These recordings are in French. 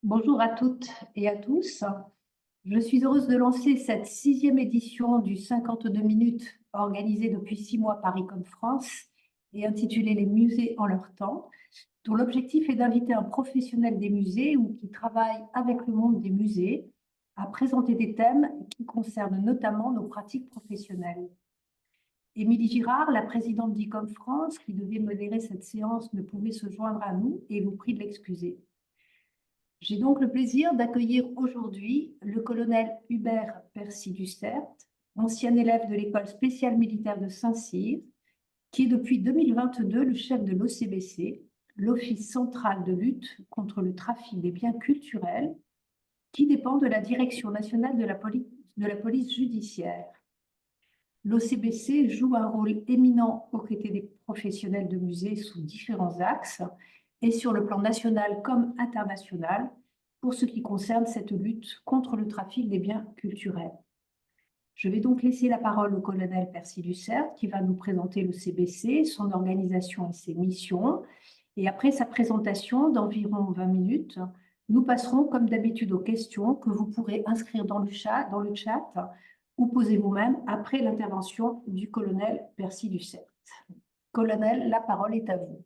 Bonjour à toutes et à tous. Je suis heureuse de lancer cette 6e édition du 52 minutes organisée depuis 6 mois par Ecom France et intitulée Les musées en leur temps, dont l'objectif est d'inviter un professionnel des musées ou qui travaille avec le monde des musées à présenter des thèmes qui concernent notamment nos pratiques professionnelles. Émilie Girard, la présidente d'Ecom France, qui devait modérer cette séance, ne pouvait se joindre à nous et vous prie de l'excuser. J'ai donc le plaisir d'accueillir aujourd'hui le colonel Hubert Percy-Dussert, ancien élève de l'école spéciale militaire de Saint-Cyr, qui est depuis 2022 le chef de l'OCBC, l'Office central de lutte contre le trafic des biens culturels, qui dépend de la Direction nationale de la police judiciaire. L'OCBC joue un rôle éminent aux côtés des professionnels de musées sous différents axes et sur le plan national comme international pour ce qui concerne cette lutte contre le trafic des biens culturels. Je vais donc laisser la parole au colonel Percy-Dussert qui va nous présenter l'OCBC, son organisation et ses missions. Et après sa présentation d'environ 20 minutes, nous passerons comme d'habitude aux questions que vous pourrez inscrire dans le chat ou poser vous-même après l'intervention du colonel Percy-Dussert. Colonel, la parole est à vous.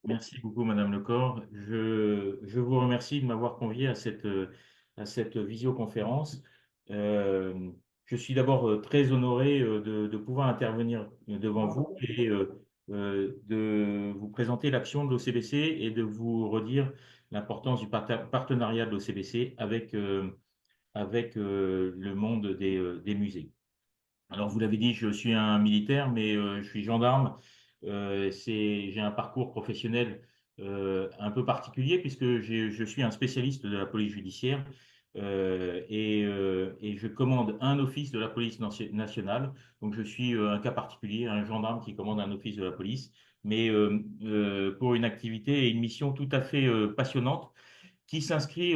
Merci beaucoup, Madame Lecor. Je vous remercie de m'avoir convié à cette visioconférence. Je suis d'abord très honoré de pouvoir intervenir devant vous et de vous présenter l'action de l'OCBC et de vous redire l'importance du partenariat de l'OCBC avec le monde des musées. Alors, vous l'avez dit, je suis un militaire, mais je suis gendarme. J'ai un parcours professionnel un peu particulier puisque je suis un spécialiste de la police judiciaire et je commande un office de la police nationale. Donc, je suis un cas particulier, un gendarme qui commande un office de la police, mais pour une activité et une mission tout à fait passionnante qui s'inscrit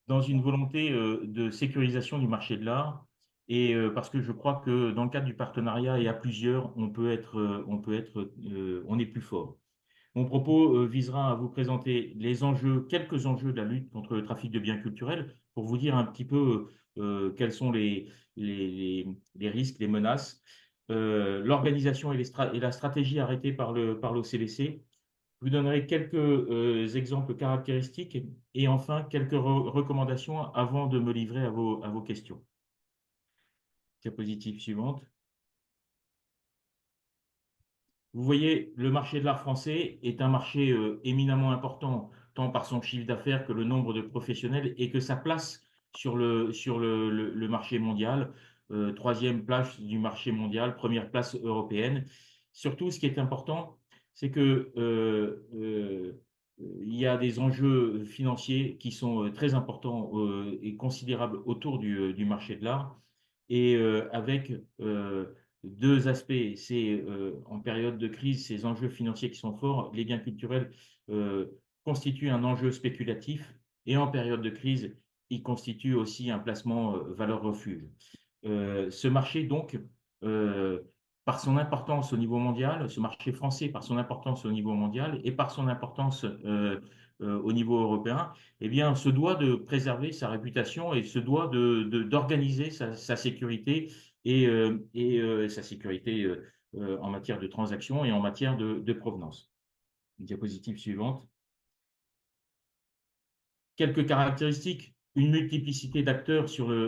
dans une volonté de sécurisation du marché de l'art. Et parce que je crois que dans le cadre du partenariat et à plusieurs, on est plus fort. Mon propos visera à vous présenter les enjeux, quelques enjeux de la lutte contre le trafic de biens culturels, pour vous dire un petit peu quels sont les risques, les menaces, l'organisation et la stratégie arrêtée par l'OCBC. Je vous donnerai quelques exemples caractéristiques et enfin quelques recommandations avant de me livrer à vos questions. Diapositive suivante. Vous voyez, le marché de l'art français est un marché éminemment important, tant par son chiffre d'affaires que le nombre de professionnels et que sa place sur le marché mondial. Troisième place du marché mondial, première place européenne. Surtout, ce qui est important, c'est que il y a des enjeux financiers qui sont très importants et considérables autour du marché de l'art et avec deux aspects. C'est en période de crise, ces enjeux financiers qui sont forts, les biens culturels constituent un enjeu spéculatif et en période de crise, ils constituent aussi un placement valeur refuge. Ce marché, donc, par son importance au niveau mondial, ce marché français, par son importance au niveau mondial et par son importance au niveau européen, eh bien, se doit de préserver sa réputation et se doit d'organiser sa sécurité et sa sécurité en matière de transactions et en matière de provenance. Diapositive suivante. Quelques caractéristiques, une multiplicité d'acteurs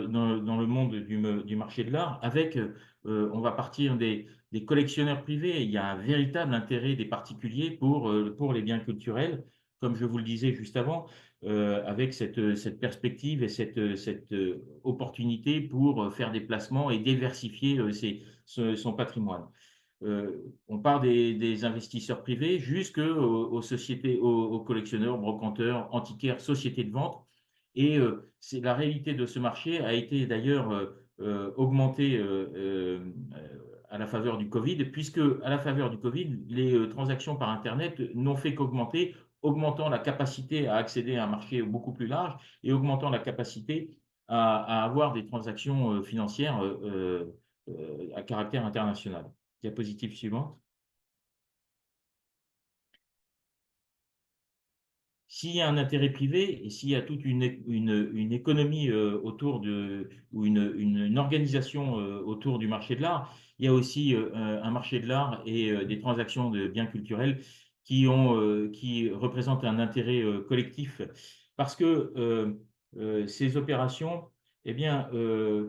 dans le monde du marché de l'art, avec, on va partir des collectionneurs privés. Il y a un véritable intérêt des particuliers pour les biens culturels, comme je vous le disais juste avant, avec cette perspective et cette opportunité pour faire des placements et diversifier son patrimoine. On part des investisseurs privés jusqu'aux sociétés, aux collectionneurs, brocanteurs, antiquaires, sociétés de vente. Et la réalité de ce marché a été d'ailleurs augmentée à la faveur du Covid, puisque à la faveur du Covid, les transactions par Internet n'ont fait qu'augmenter, augmentant la capacité à accéder à un marché beaucoup plus large et augmentant la capacité à avoir des transactions financières à caractère international. Diapositive suivante. S'il y a un intérêt privé et s'il y a toute une économie autour ou une organisation autour du marché de l'art, il y a aussi un marché de l'art et des transactions de biens culturels qui représentent un intérêt collectif parce que ces opérations, eh bien,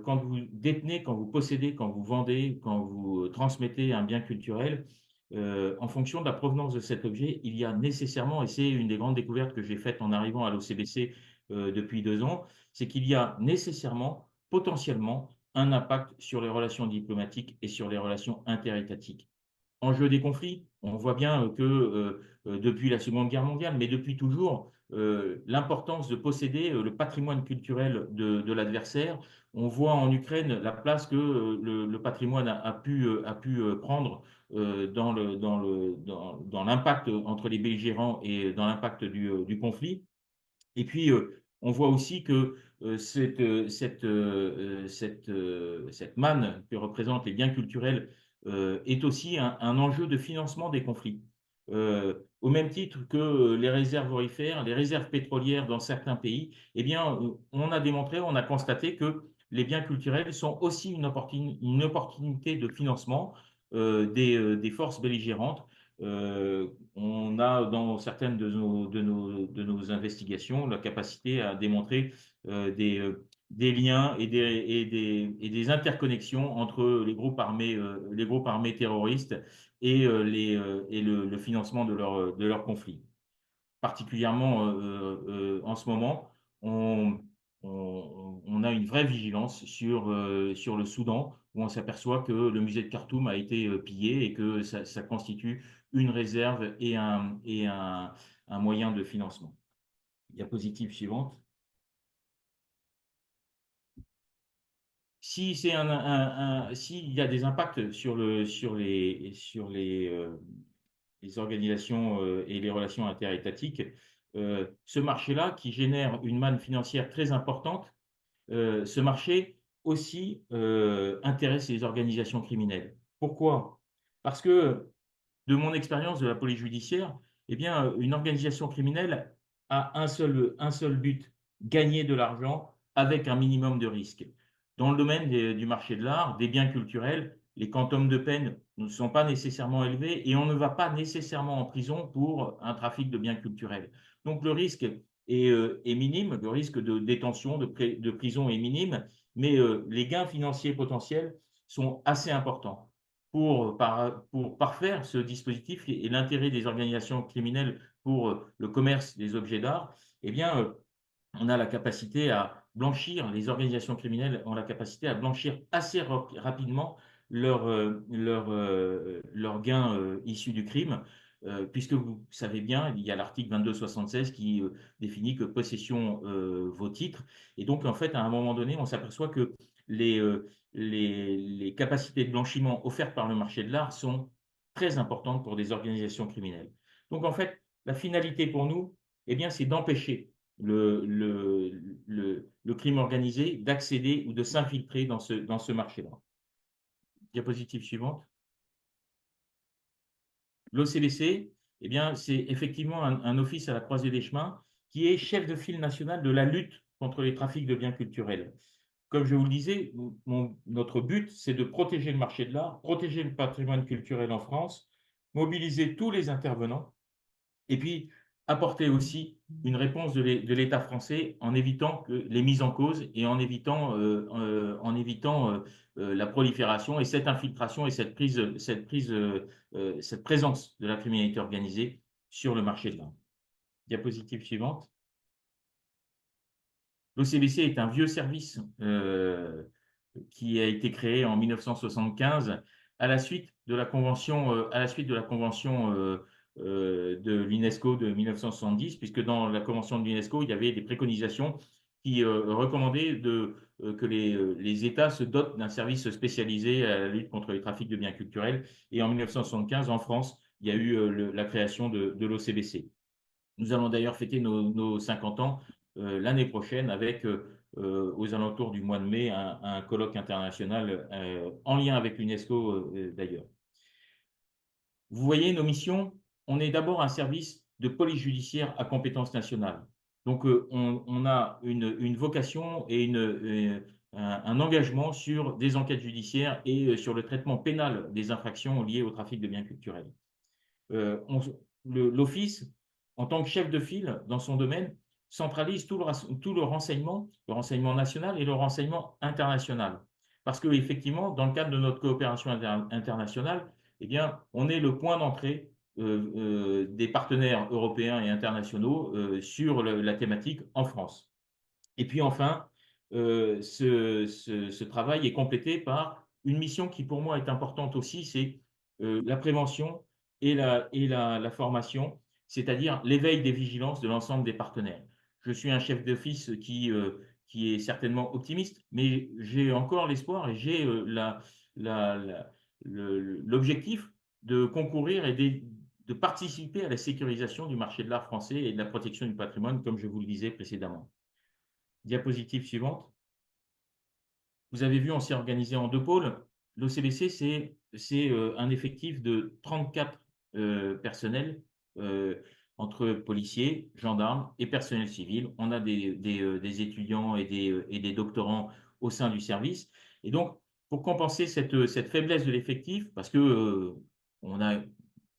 quand vous détenez, quand vous possédez, quand vous vendez, quand vous transmettez un bien culturel, en fonction de la provenance de cet objet, il y a nécessairement, et c'est une des grandes découvertes que j'ai faites en arrivant à l'OCBC depuis 2 ans, c'est qu'il y a nécessairement, potentiellement, un impact sur les relations diplomatiques et sur les relations interétatiques. Enjeu des conflits, on voit bien que depuis la Seconde Guerre mondiale, mais depuis toujours, l'importance de posséder le patrimoine culturel de l'adversaire. On voit en Ukraine la place que le patrimoine a pu prendre dans l'impact entre les belligérants et dans l'impact du conflit. Et puis, on voit aussi que cette manne que représentent les biens culturels est aussi un enjeu de financement des conflits. Au même titre que les réserves aurifères, les réserves pétrolières dans certains pays, eh bien, on a démontré, on a constaté que les biens culturels sont aussi une opportunité de financement des forces belligérantes. On a dans certaines de nos investigations la capacité à démontrer des liens et des interconnexions entre les groupes armés terroristes et le financement de leurs conflits. Particulièrement en ce moment, on a une vraie vigilance sur le Soudan, où on s'aperçoit que le musée de Khartoum a été pillé et que ça constitue une réserve et un moyen de financement. Diapositive suivante. Si c'est s'il y a des impacts sur les organisations et les relations interétatiques, ce marché-là qui génère une manne financière très importante, ce marché aussi intéresse les organisations criminelles. Pourquoi? Parce que de mon expérience de la police judiciaire, eh bien, une organisation criminelle a un seul but, gagner de l'argent avec un minimum de risque. Dans le domaine du marché de l'art, des biens culturels, les quantums de peine ne sont pas nécessairement élevés et on ne va pas nécessairement en prison pour un trafic de biens culturels. Donc le risque est minime, le risque de détention, de prison est minime, mais les gains financiers potentiels sont assez importants pour parfaire ce dispositif et l'intérêt des organisations criminelles pour le commerce des objets d'art, eh bien, on a la capacité à blanchir, les organisations criminelles ont la capacité à blanchir assez rapidement leurs gains issus du crime, puisque vous savez bien, il y a l'article 2276 qui définit que possession vaut titre. Et donc, en fait, à un moment donné, on s'aperçoit que les, euh, les capacités de blanchiment offertes par le marché de l'art sont très importantes pour des organisations criminelles. Donc, en fait, la finalité pour nous, eh bien, c'est d'empêcher le crime organisé d'accéder ou de s'infiltrer dans ce marché-là. Diapositive suivante. L'OCBC, eh bien, c'est effectivement un office à la croisée des chemins qui est chef de file national de la lutte contre les trafics de biens culturels. Comme je vous le disais, notre but, c'est de protéger le marché de l'art, protéger le patrimoine culturel en France, mobiliser tous les intervenants et puis apporter aussi une réponse de l'État français en évitant les mises en cause et en évitant la prolifération et cette infiltration et cette présence de la criminalité organisée sur le marché de l'art. Diapositive suivante. L'OCBC est un vieux service qui a été créé en 1975 à la suite de la convention, de l'UNESCO de 1970, puisque dans la convention de l'UNESCO, il y avait des préconisations qui recommandaient que les États se dotent d'un service spécialisé à la lutte contre les trafics de biens culturels. Et en 1975, en France, il y a eu la création de l'OCBC. Nous allons d'ailleurs fêter nos 50 ans l'année prochaine avec, aux alentours du mois de mai, un colloque international en lien avec l'UNESCO d'ailleurs. Vous voyez nos missions, on est d'abord un service de police judiciaire à compétence nationale. Donc, on a une vocation et un engagement sur des enquêtes judiciaires et sur le traitement pénal des infractions liées au trafic de biens culturels. Euh, on- L'Office, en tant que chef de file dans son domaine, centralise tout le renseignement national et le renseignement international. Parce qu'effectivement, dans le cadre de notre coopération internationale, eh bien, on est le point d'entrée des partenaires européens et internationaux sur la thématique en France. Et puis enfin, ce travail est complété par une mission qui pour moi est importante aussi, c'est la prévention et la formation, c'est-à-dire l'éveil des vigilances de l'ensemble des partenaires. Je suis un chef d'office qui est certainement optimiste, mais j'ai encore l'espoir et j'ai l'objectif de concourir et de participer à la sécurisation du marché de l'art français et de la protection du patrimoine, comme je vous le disais précédemment. Diapositive suivante. Vous avez vu, on s'est organisé en deux pôles. L'OCBC, c'est un effectif de 34 personnels entre policiers, gendarmes et personnel civil. On a des étudiants et des doctorants au sein du service. Et donc, pour compenser cette faiblesse de l'effectif, parce que on a,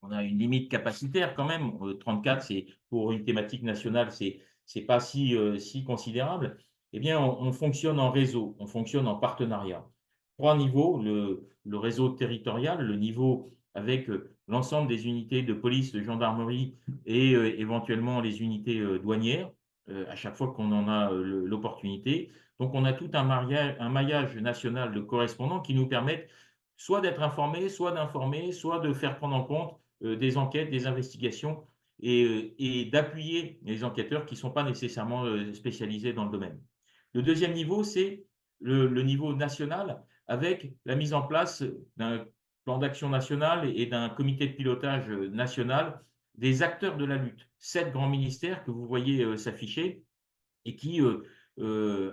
on a une limite capacitaire quand même, 34, c'est pour une thématique nationale, c'est pas si considérable. Eh bien, on fonctionne en réseau, on fonctionne en partenariat. Trois niveaux, le réseau territorial, le niveau avec l'ensemble des unités de police, de gendarmerie et éventuellement les unités douanières, à chaque fois qu'on en a l'opportunité. Donc, on a tout un maillage national de correspondants qui nous permettent soit d'être informés, soit d'informer, soit de faire prendre en compte des enquêtes, des investigations et d'appuyer les enquêteurs qui ne sont pas nécessairement spécialisés dans le domaine. Le deuxième niveau, c'est le niveau national avec la mise en place d'un plan d'action national et d'un comité de pilotage national des acteurs de la lutte. 7 grands ministères que vous voyez s'afficher et qui,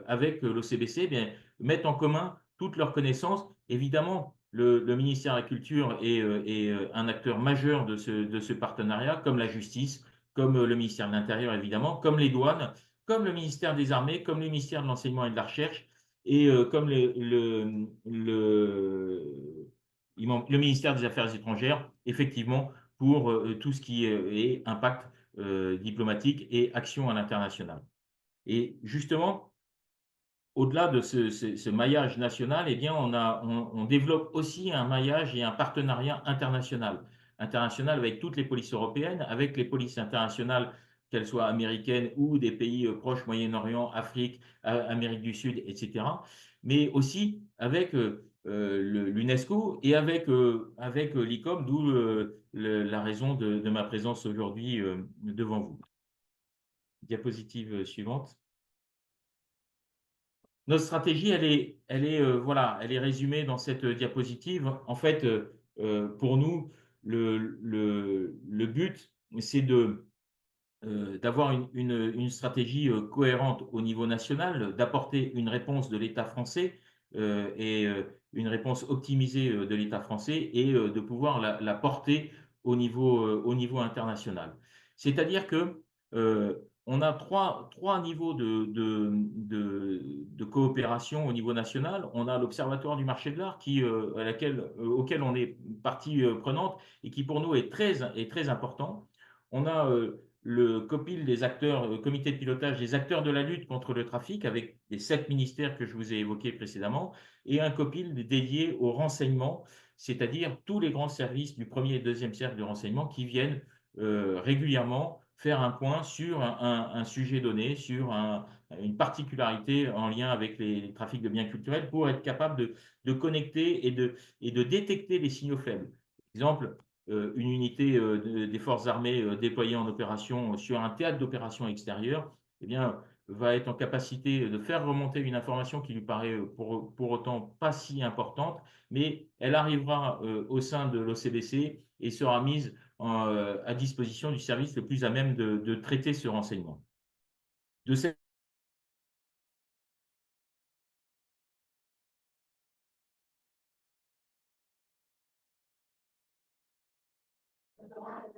avec l'OCBC, bien, mettent en commun toutes leurs connaissances. Évidemment, le ministère de la Culture est un acteur majeur de ce partenariat, comme la justice, comme le ministère de l'Intérieur, évidemment, comme les douanes, comme le ministère des Armées, comme le ministère de l'Enseignement et de la Recherche, et comme le ministère des Affaires étrangères, effectivement, pour tout ce qui est impact diplomatique et action à l'international. Et justement, au-delà de ce maillage national, eh bien, on développe aussi un maillage et un partenariat international. International avec toutes les polices européennes, avec les polices internationales, qu'elles soient américaines ou des pays proches, Moyen-Orient, Afrique, Amérique du Sud, etc. Mais aussi avec l'UNESCO et avec l'ICOM, d'où la raison de ma présence aujourd'hui devant vous. Diapositive suivante. Notre stratégie, voilà, elle est résumée dans cette diapositive. En fait, pour nous, le but, c'est d'avoir une stratégie cohérente au niveau national, d'apporter une réponse de l'État français et une réponse optimisée de l'État français et de pouvoir la porter au niveau international. C'est-à-dire que on a trois niveaux de coopération au niveau national. On a l'Observatoire du marché de l'art auquel on est partie prenante et qui pour nous est très important. On a le COPIL des acteurs, comité de pilotage des acteurs de la lutte contre le trafic, avec les 7 ministères que je vous ai évoqués précédemment, et un COPIL dédié au renseignement, c'est-à-dire tous les grands services du premier et deuxième cercle de renseignement qui viennent régulièrement faire un point sur un sujet donné, sur une particularité en lien avec les trafics de biens culturels pour être capable de connecter et de détecter les signaux faibles. Exemple, une unité des forces armées déployée en opération sur un théâtre d'opération extérieur, eh bien, va être en capacité de faire remonter une information qui lui paraît pour autant pas si importante, mais elle arrivera au sein de l'OCBC et sera mise à disposition du service le plus à même de traiter ce renseignement. De cette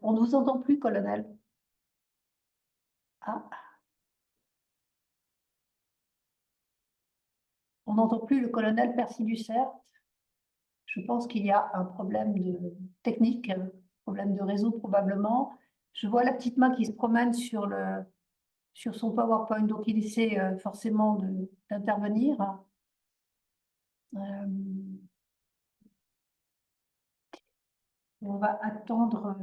On ne vous entend plus, colonel. Ah, on n'entend plus le colonel Percy Dussert. Je pense qu'il y a un problème technique, un problème de réseau probablement. Je vois la petite main qui se promène sur son PowerPoint, donc il essaie forcément d'intervenir. Euh, on va attendre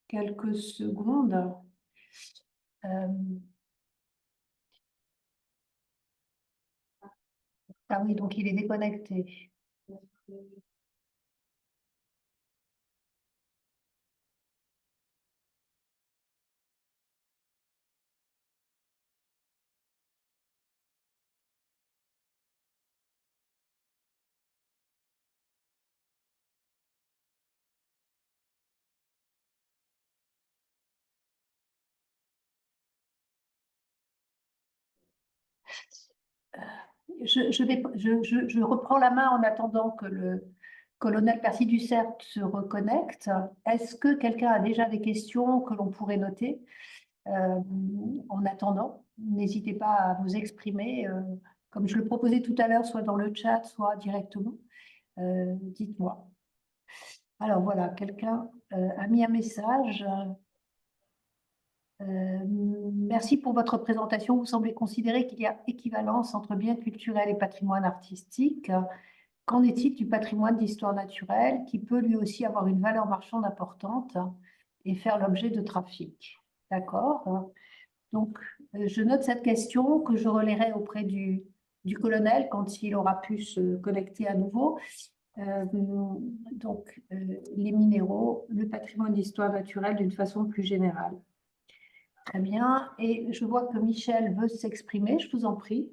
quelques secondes. Euh, ah oui, donc il est déconnecté. Je reprends la main en attendant que le colonel Percy Dussert se reconnecte. Est-ce que quelqu'un a déjà des questions que l'on pourrait noter en attendant? N'hésitez pas à vous exprimer, comme je le proposais tout à l'heure, soit dans le chat, soit directement. Dites-moi. Alors voilà, quelqu'un a mis un message. Merci pour votre présentation. Vous semblez considérer qu'il y a équivalence entre biens culturels et patrimoine artistique. Qu'en est-il du patrimoine d'histoire naturelle qui peut lui aussi avoir une valeur marchande importante et faire l'objet de trafic? D'accord. Donc, je note cette question que je relayerai auprès du colonel quand il aura pu se connecter à nouveau. Donc, les minéraux, le patrimoine d'histoire naturelle d'une façon plus générale. Très bien. Et je vois que Michel veut s'exprimer. Je vous en prie.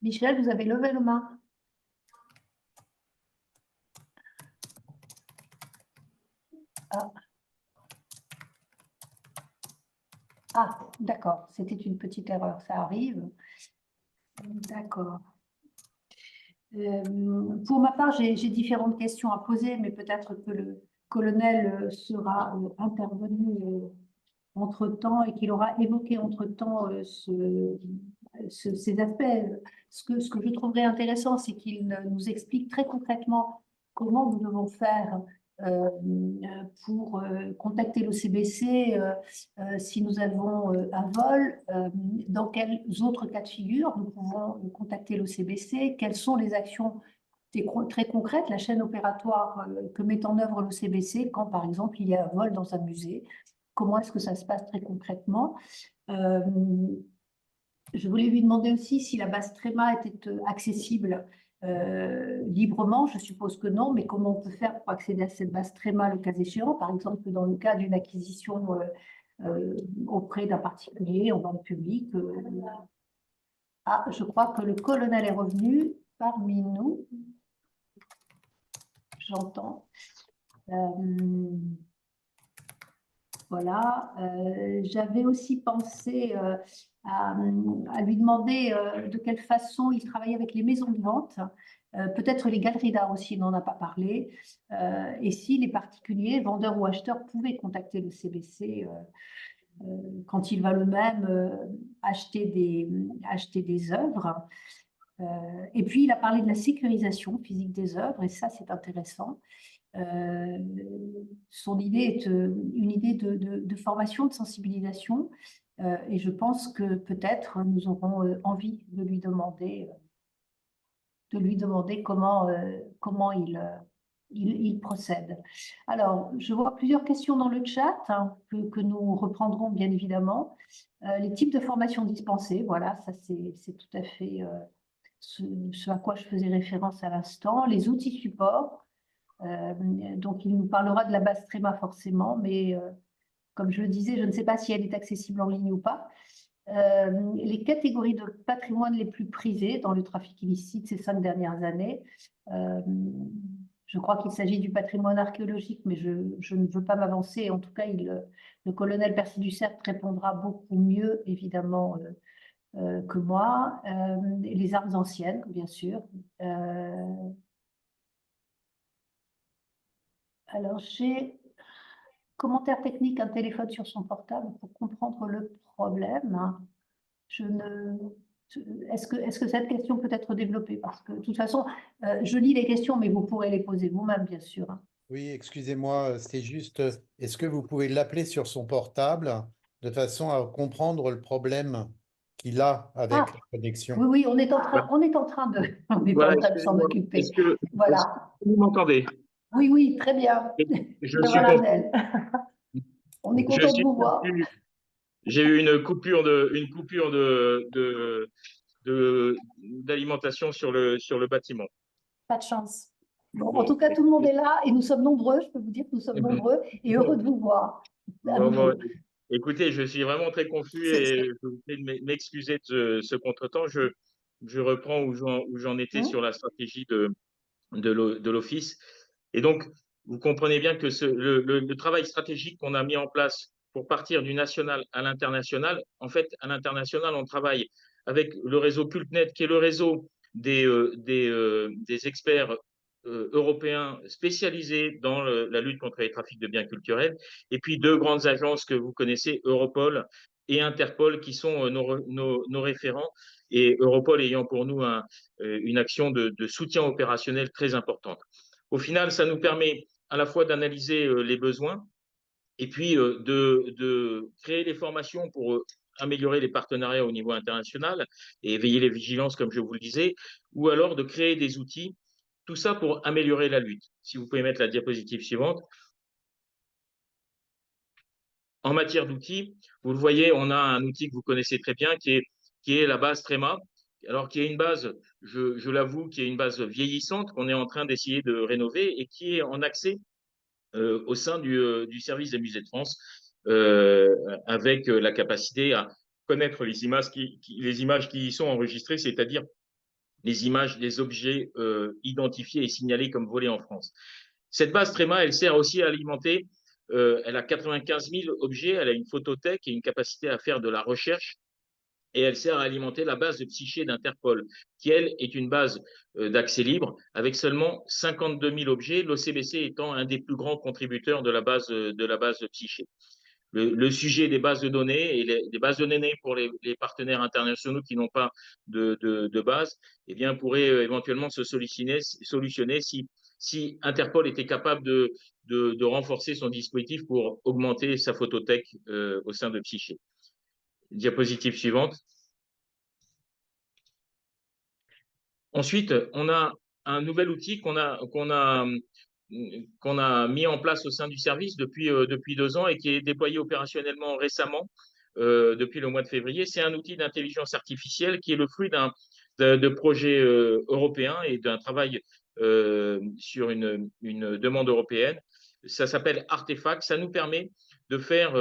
Michel, vous avez levé la main. Ah, ah d'accord. C'était une petite erreur. Ça arrive. D'accord. Pour ma part, j'ai différentes questions à poser, mais peut-être que le colonel sera intervenu entre-temps et qu'il aura évoqué entre-temps ces aspects. Ce que je trouverais intéressant, c'est qu'il nous explique très concrètement comment nous devons faire pour contacter l'OCBC si nous avons un vol, dans quels autres cas de figure nous pouvons contacter l'OCBC, quelles sont les actions très concrètes, la chaîne opératoire que met en œuvre l'OCBC quand, par exemple, il y a un vol dans un musée. Comment est-ce que ça se passe très concrètement? Je voulais lui demander aussi si la base Tréma était accessible librement. Je suppose que non, mais comment on peut faire pour accéder à cette base Tréma le cas échéant, par exemple dans le cas d'une acquisition auprès d'un particulier en vente publique. Ah, je crois que le colonel est revenu parmi nous. J'entends. Voilà. J'avais aussi pensé à lui demander de quelle façon il travaillait avec les maisons de vente, peut-être les galeries d'art aussi, il n'en a pas parlé, et si les particuliers, vendeurs ou acheteurs, pouvaient contacter le CBC quand il va eux-mêmes acheter des œuvres. Et puis, il a parlé de la sécurisation physique des œuvres, et ça, c'est intéressant. Son idée est une idée de formation, de sensibilisation, et je pense que peut-être nous aurons envie de lui demander comment il procède. Alors, je vois plusieurs questions dans le chat hein, que nous reprendrons bien évidemment. Les types de formations dispensées, voilà, ça c'est tout à fait ce à quoi je faisais référence à l'instant. Les outils supports, donc il nous parlera de la base Tréma forcément, mais comme je le disais, je ne sais pas si elle est accessible en ligne ou pas. Les catégories de patrimoine les plus prisées dans le trafic illicite ces 5 dernières années. Je crois qu'il s'agit du patrimoine archéologique, mais je ne veux pas m'avancer. En tout cas, le colonel Percy Dussert répondra beaucoup mieux, évidemment, que moi, les armes anciennes, bien sûr. Alors, j'ai commentaire technique, un téléphone sur son portable pour comprendre le problème. Je ne... Est-ce que cette question peut être développée? Parce que de toute façon, je lis les questions, mais vous pourrez les poser vous-même, bien sûr, hein. Oui, excusez-moi, c'est juste, est-ce que vous pouvez l'appeler sur son portable de façon à comprendre le problème qu'il a avec Ah, la connexion? oui, oui, on est en train de, on est Voilà, en train de s'en excusez-moi. occuper. Est-ce que Voilà. vous m'entendez? Oui, oui, très bien. Je Ben suis voilà, confus. Nel. On est Je content de suis vous voir. confus. J'ai eu d'alimentation sur le bâtiment. Pas de chance. Bon, en tout Bon, cas, tout le monde est là et nous sommes nombreux. Je peux vous dire que nous sommes nombreux et heureux de vous voir à bon, nouveau. écoutez, je suis vraiment très confus C'est- et c'est- je vous prie de m'excuser de ce contretemps. Je reprends où j'en étais Hum. sur la stratégie de l'Office. Et donc, vous comprenez bien que le travail stratégique qu'on a mis en place pour partir du national à l'international, en fait, à l'international, on travaille avec le réseau CultNet, qui est le réseau des experts européens spécialisés dans la lutte contre les trafics de biens culturels, et puis deux grandes agences que vous connaissez, Europol et Interpol, qui sont nos référents, et Europol ayant pour nous une action de soutien opérationnel très importante. Au final, ça nous permet à la fois d'analyser les besoins et puis de créer des formations pour améliorer les partenariats au niveau international et éveiller les vigilances, comme je vous le disais, ou alors de créer des outils, tout ça pour améliorer la lutte. Si vous pouvez mettre la diapositive suivante. En matière d'outils, vous le voyez, on a un outil que vous connaissez très bien qui est la base Trema. Alors, qui est une base, je l'avoue, qui est une base vieillissante qu'on est en train d'essayer de rénover et qui est en accès au sein du service des musées de France, avec la capacité à connaître les images qui y sont enregistrées, c'est-à-dire les images des objets identifiés et signalés comme volés en France. Cette base Trema, elle sert aussi à alimenter, elle a 95 000 objets, elle a une photothèque et une capacité à faire de la recherche, et elle sert à alimenter la base de Psyché d'Interpol, qui, elle, est une base d'accès libre, avec seulement 52 000 objets, l'OCBC étant un des plus grands contributeurs de la base de Psyché. Le sujet des bases de données et des bases de données pour les partenaires internationaux qui n'ont pas de base, eh bien, pourrait éventuellement se solutionner si Interpol était capable de renforcer son dispositif pour augmenter sa photothèque au sein de Psyché. Diapositive suivante. Ensuite, on a un nouvel outil qu'on a mis en place au sein du service depuis 2 ans et qui est déployé opérationnellement récemment, depuis le mois de février. C'est un outil d'intelligence artificielle qui est le fruit de projets européens et d'un travail sur une demande européenne. Ça s'appelle Artefact. Ça nous permet de faire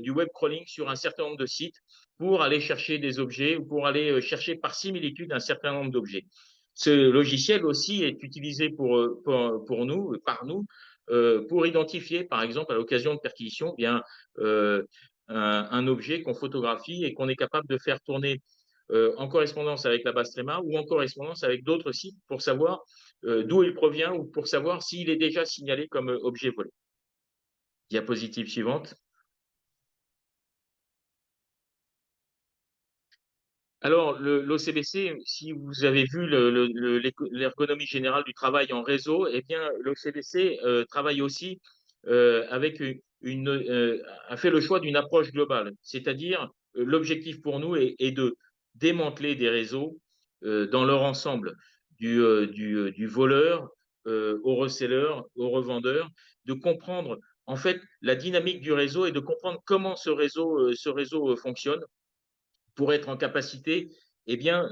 du web crawling sur un certain nombre de sites pour aller chercher des objets ou pour aller chercher par similitude un certain nombre d'objets. Ce logiciel aussi est utilisé pour nous, par nous, pour identifier, par exemple, à l'occasion de perquisitions, bien un objet qu'on photographie et qu'on est capable de faire tourner en correspondance avec la base Trema ou en correspondance avec d'autres sites pour savoir d'où il provient ou pour savoir s'il est déjà signalé comme objet volé. Diapositive suivante. Alors, l'OCBC, si vous avez vu l'ergonomie générale du travail en réseau, eh bien, l'OCBC travaille aussi avec a fait le choix d'une approche globale. C'est-à-dire, l'objectif pour nous est de démanteler des réseaux dans leur ensemble, du voleur au reseller, au revendeur, de comprendre en fait la dynamique du réseau et de comprendre comment ce réseau fonctionne pour être en capacité eh bien,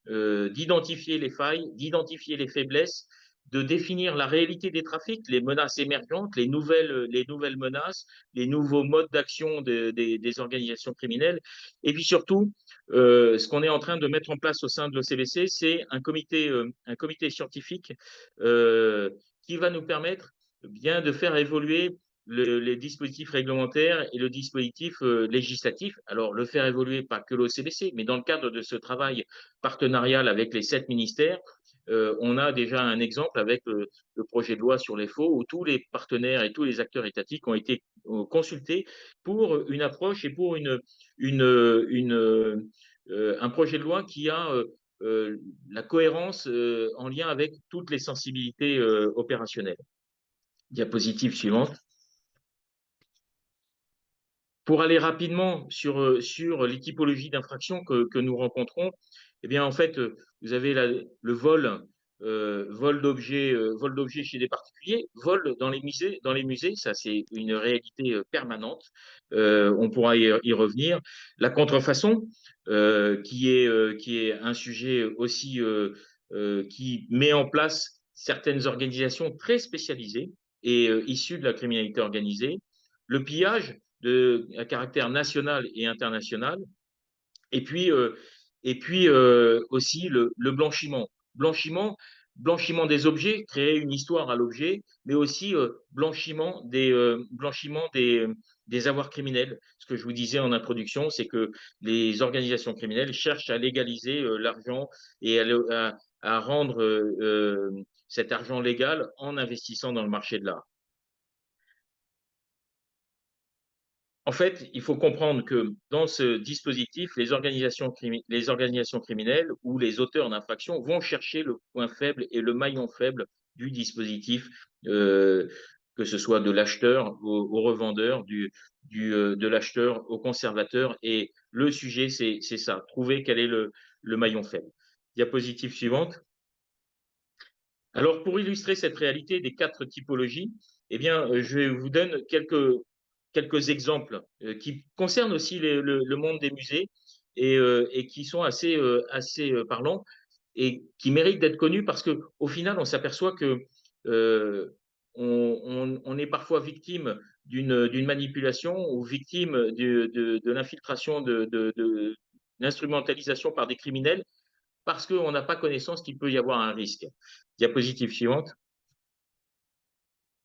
d'identifier les failles, d'identifier les faiblesses, de définir la réalité des trafics, les menaces émergentes, les nouvelles menaces, les nouveaux modes d'action des organisations criminelles. Et puis surtout, ce qu'on est en train de mettre en place au sein de l'OCBC, c'est un comité scientifique qui va nous permettre bien de faire évoluer les dispositifs réglementaires et le dispositif législatif. Alors, le faire évoluer, pas que l'OCDC, mais dans le cadre de ce travail partenarial avec les 7 ministères, on a déjà un exemple avec le projet de loi sur les faux, où tous les partenaires et tous les acteurs étatiques ont été consultés pour une approche et pour un projet de loi qui a la cohérence en lien avec toutes les sensibilités opérationnelles. Diapositive suivante. Pour aller rapidement sur les typologies d'infractions que nous rencontrons, eh bien, en fait, vous avez le vol, vol d'objets chez des particuliers, vol dans les musées, ça c'est une réalité permanente. On pourra y revenir. La contrefaçon, qui est un sujet aussi qui met en place certaines organisations très spécialisées et issues de la criminalité organisée. Le pillage à caractère national et international, et puis aussi le blanchiment. Blanchiment des objets, créer une histoire à l'objet, mais aussi blanchiment des avoirs criminels. Ce que je vous disais en introduction, c'est que les organisations criminelles cherchent à légaliser l'argent et à rendre cet argent légal en investissant dans le marché de l'art. En fait, il faut comprendre que dans ce dispositif, les organisations criminelles ou les auteurs d'infractions vont chercher le point faible et le maillon faible du dispositif, que ce soit de l'acheteur au revendeur, de l'acheteur au conservateur. Et le sujet, c'est ça, trouver quel est le maillon faible. Diapositive suivante. Alors, pour illustrer cette réalité des 4 typologies, eh bien, je vous donne quelques exemples qui concernent aussi le monde des musées et qui sont assez parlants et qui méritent d'être connus parce qu'au final, on s'aperçoit que on est parfois victime d'une manipulation ou victime de l'infiltration de l'instrumentalisation par des criminels parce qu'on n'a pas connaissance qu'il peut y avoir un risque. Diapositive suivante.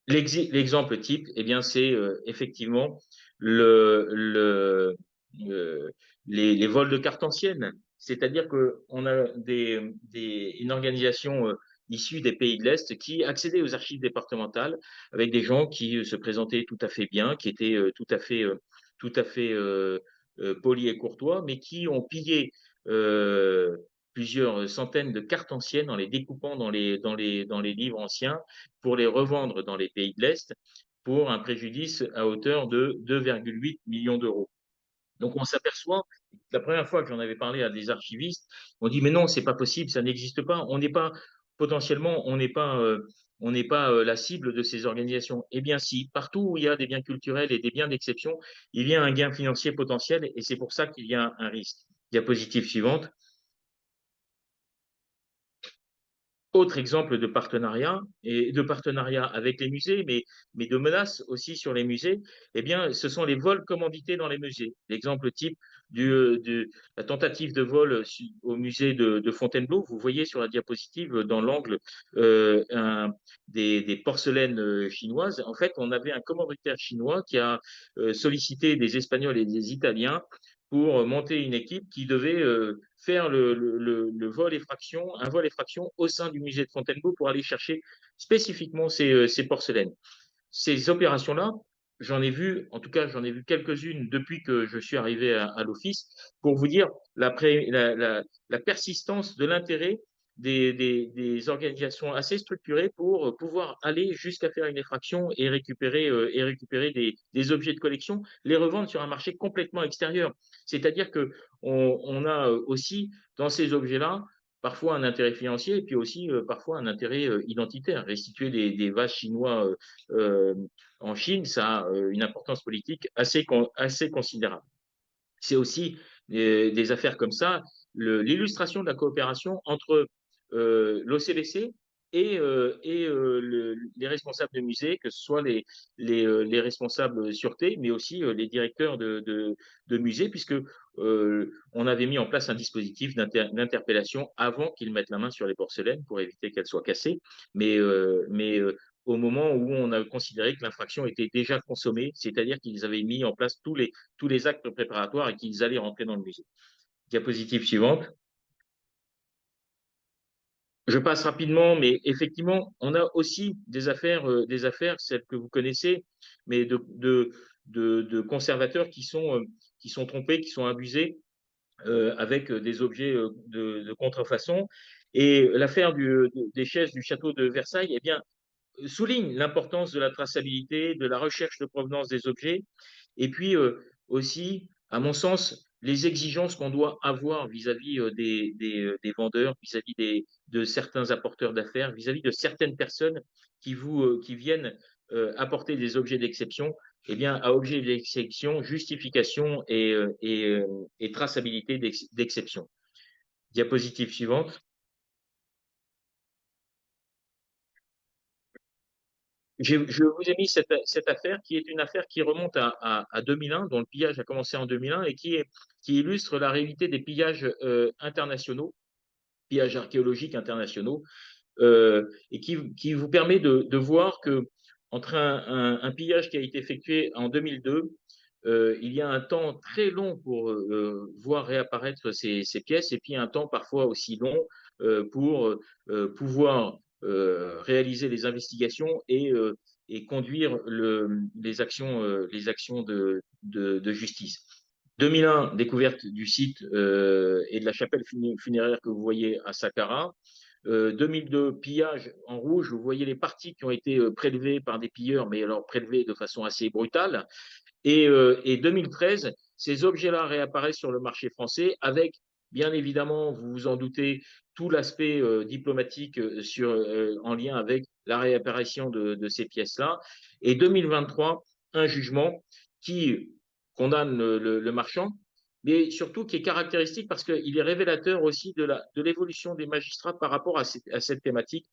L'exemple type, eh bien, c'est effectivement les vols de cartes anciennes. C'est-à-dire qu'on a une organisation issue des pays de l'Est qui accédait aux archives départementales avec des gens qui se présentaient tout à fait bien, qui étaient tout à fait polis et courtois, mais qui ont pillé plusieurs centaines de cartes anciennes en les découpant dans les livres anciens pour les revendre dans les pays de l'Est pour un préjudice à hauteur de 2,8 millions d'euros. Donc on s'aperçoit, la première fois que j'en avais parlé à des archivistes, on dit mais non, c'est pas possible, ça n'existe pas, on n'est pas potentiellement, on n'est pas la cible de ces organisations. Eh bien si, partout où il y a des biens culturels et des biens d'exception, il y a un gain financier potentiel et c'est pour ça qu'il y a un risque. Diapositive suivante. Autre exemple de partenariat, et de partenariat avec les musées, mais de menaces aussi sur les musées, eh bien, ce sont les vols commandités dans les musées. L'exemple type de la tentative de vol au musée de Fontainebleau, vous voyez sur la diapositive dans l'angle des porcelaines chinoises. En fait, on avait un commanditaire chinois qui a sollicité des Espagnols et des Italiens pour monter une équipe qui devait faire le vol effraction, un vol effraction au sein du musée de Fontainebleau pour aller chercher spécifiquement ces porcelaines. Ces opérations-là, j'en ai vu quelques-unes depuis que je suis arrivé à l'office pour vous dire la persistance de l'intérêt des organisations assez structurées pour pouvoir aller jusqu'à faire une effraction et récupérer des objets de collection, les revendre sur un marché complètement extérieur. C'est-à-dire qu'on a aussi dans ces objets-là parfois un intérêt financier et puis aussi parfois un intérêt identitaire. Restituer des vases chinois en Chine, ça a une importance politique assez considérable. C'est aussi des affaires comme ça, l'illustration de la coopération entre l'OCBC et les responsables de musées, que ce soit les responsables sûreté, mais aussi les directeurs de musées, puisque on avait mis en place un dispositif d'interpellation avant qu'ils mettent la main sur les porcelaines pour éviter qu'elles soient cassées. Mais au moment où on a considéré que l'infraction était déjà consommée, c'est-à-dire qu'ils avaient mis en place tous les actes préparatoires et qu'ils allaient rentrer dans le musée. Diapositive suivante. Je passe rapidement, mais effectivement, on a aussi des affaires, celles que vous connaissez, mais de conservateurs qui sont trompés, qui sont abusés avec des objets de contrefaçon. Et l'affaire des chaises du château de Versailles, eh bien, souligne l'importance de la traçabilité, de la recherche de provenance des objets, et puis aussi, à mon sens, les exigences qu'on doit avoir vis-à-vis des vendeurs, vis-à-vis de certains apporteurs d'affaires, vis-à-vis de certaines personnes qui viennent apporter des objets d'exception. Eh bien, à objet d'exception, justification et traçabilité d'exception. Diapositive suivante. Je vous ai mis cette affaire qui est une affaire qui remonte à 2001, dont le pillage a commencé en 2001 et qui illustre la réalité des pillages internationaux, pillages archéologiques internationaux, et qui vous permet de voir que entre un pillage qui a été effectué en 2002, il y a un temps très long pour voir réapparaître ces pièces, et puis un temps parfois aussi long pour pouvoir réaliser les investigations et conduire les actions de justice. 2001, découverte du site et de la chapelle funéraire que vous voyez à Saqqara. 2002, pillage en rouge. Vous voyez les parties qui ont été prélevées par des pilleurs, mais alors prélevées de façon assez brutale. Et 2013, ces objets-là réapparaissent sur le marché français avec, bien évidemment, vous vous en doutez, tout l'aspect diplomatique en lien avec la réapparition de ces pièces-là. Et 2023, un jugement qui condamne le marchand, mais surtout qui est caractéristique parce qu'il est révélateur aussi de l'évolution des magistrats par rapport à cette thématique.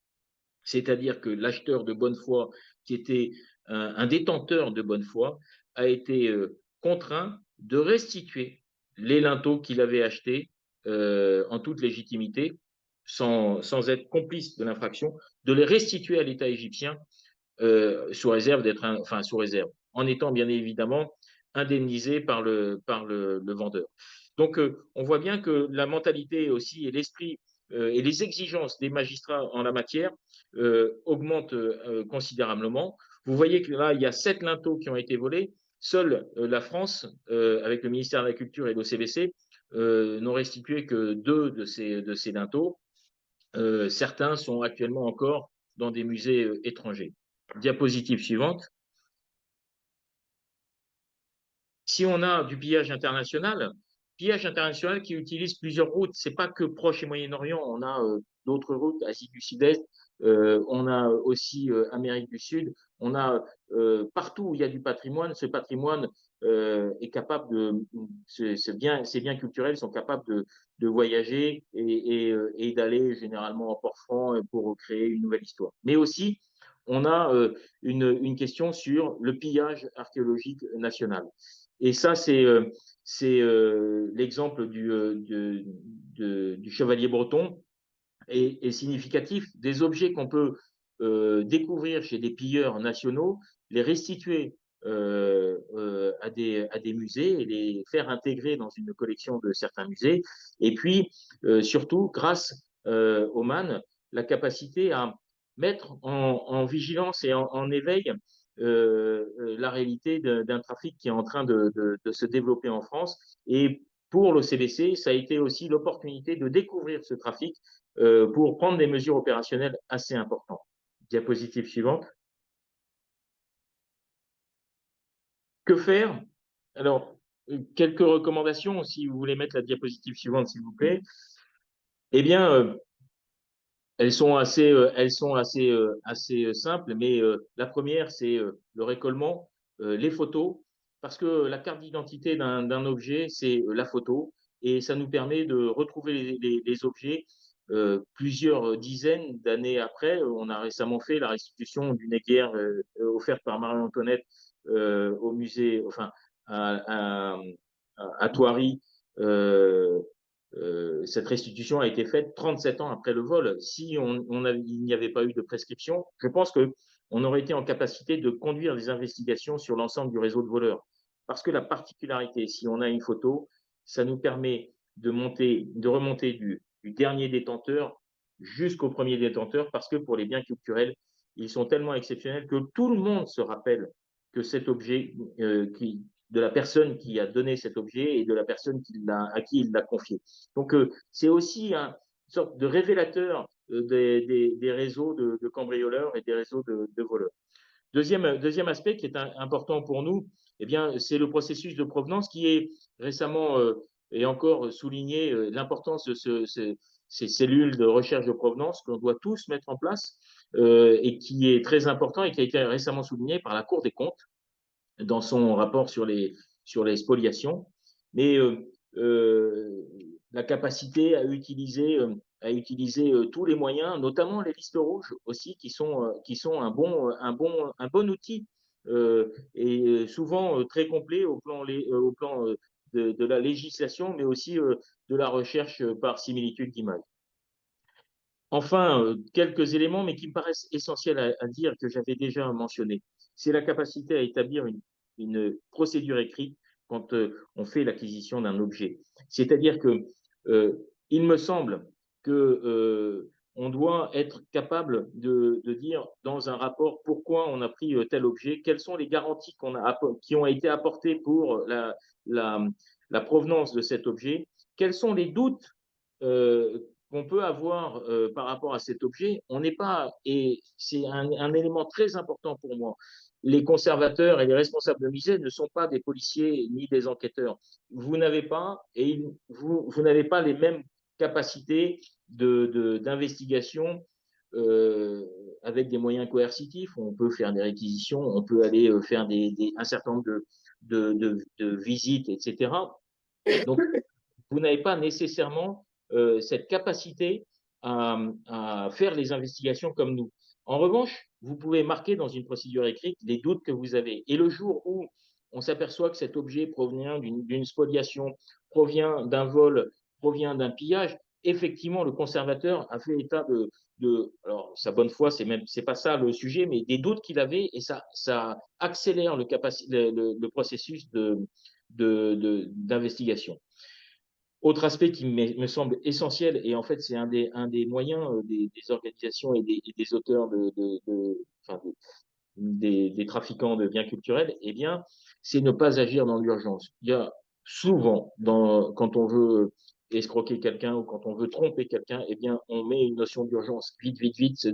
C'est-à-dire que l'acheteur de bonne foi, qui était un détenteur de bonne foi, a été contraint de restituer les linteaux qu'il avait achetés en toute légitimité, sans être complice de l'infraction, de les restituer à l'État égyptien sous réserve en étant bien évidemment indemnisé par le vendeur. Donc, on voit bien que la mentalité aussi et l'esprit et les exigences des magistrats en la matière augmentent considérablement. Vous voyez que là, il y a 7 linteaux qui ont été volés. Seule la France, avec le ministère de la Culture et l'OCBC, n'ont restitué que 2 de ces linteaux. Certains sont actuellement encore dans des musées étrangers. Diapositive suivante. Si on a du pillage international qui utilise plusieurs routes, c'est pas que Proche et Moyen-Orient, on a d'autres routes, Asie du Sud-Est, on a aussi Amérique du Sud, on a partout où il y a du patrimoine, ce patrimoine est capable ces biens culturels sont capables de voyager et d'aller généralement en port-franc pour créer une nouvelle histoire. Mais aussi, on a une question sur le pillage archéologique national. Et ça, c'est l'exemple du chevalier breton est significatif. Des objets qu'on peut découvrir chez des pilleurs nationaux, les restituer à des musées et les faire intégrer dans une collection de certains musées. Et puis, surtout, grâce au MAN, la capacité à mettre en vigilance et en éveil la réalité d'un trafic qui est en train de se développer en France. Et pour l'OCBC, ça a été aussi l'opportunité de découvrir ce trafic pour prendre des mesures opérationnelles assez importantes. Diapositive suivante. Que faire? Alors, quelques recommandations, si vous voulez mettre la diapositive suivante, s'il vous plaît. Eh bien, elles sont assez simples, mais la première, c'est le récollement, les photos, parce que la carte d'identité d'un objet, c'est la photo, et ça nous permet de retrouver les objets plusieurs dizaines d'années après. On a récemment fait la restitution d'une aiguille offerte par Marie-Antoinette au musée, enfin, à Thoiry. Cette restitution a été faite 37 ans après le vol. Si il n'y avait pas eu de prescription, je pense que on aurait été en capacité de conduire des investigations sur l'ensemble du réseau de voleurs. Parce que la particularité, si on a une photo, ça nous permet de remonter du dernier détenteur jusqu'au premier détenteur, parce que pour les biens culturels, ils sont tellement exceptionnels que tout le monde se rappelle que cet objet, de la personne qui a donné cet objet et de la personne à qui il l'a confié. Donc, c'est aussi une sorte de révélateur des réseaux de cambrioleurs et des réseaux de voleurs. Deuxième aspect qui est important pour nous, eh bien, c'est le processus de provenance qui est récemment et encore souligné l'importance de ces cellules de recherche de provenance qu'on doit tous mettre en place et qui est très important et qui a été récemment souligné par la Cour des comptes dans son rapport sur les spoliations. Mais la capacité à utiliser tous les moyens, notamment les listes rouges aussi, qui sont un bon outil et souvent très complet au plan de la législation, mais aussi de la recherche par similitude d'images. Enfin, quelques éléments, mais qui me paraissent essentiels à dire, que j'avais déjà mentionné. C'est la capacité à établir une procédure écrite quand on fait l'acquisition d'un objet. C'est-à-dire que il me semble que on doit être capable de dire dans un rapport pourquoi on a pris tel objet, quelles sont les garanties qui ont été apportées pour la provenance de cet objet, quels sont les doutes qu'on peut avoir par rapport à cet objet. On n'est pas, et c'est un élément très important pour moi, les conservateurs et les responsables de musée ne sont pas des policiers ni des enquêteurs. Vous n'avez pas, vous n'avez pas les mêmes capacités d'investigation avec des moyens coercitifs. On peut faire des réquisitions, on peut aller faire un certain nombre de visites, etc. Donc, vous n'avez pas nécessairement cette capacité à faire les investigations comme nous. En revanche, vous pouvez marquer dans une procédure écrite les doutes que vous avez. Et le jour où on s'aperçoit que cet objet provient d'une spoliation, provient d'un vol, provient d'un pillage, effectivement, le conservateur a fait état alors sa bonne foi, c'est pas ça le sujet, mais des doutes qu'il avait, et ça accélère le processus d'investigation. Autre aspect qui me semble essentiel, et en fait c'est un des moyens des organisations et des auteurs des trafiquants de biens culturels, eh bien, c'est ne pas agir dans l'urgence. Il y a souvent, quand on veut escroquer quelqu'un ou quand on veut tromper quelqu'un, eh bien, on met une notion d'urgence. Vite, vite, vite,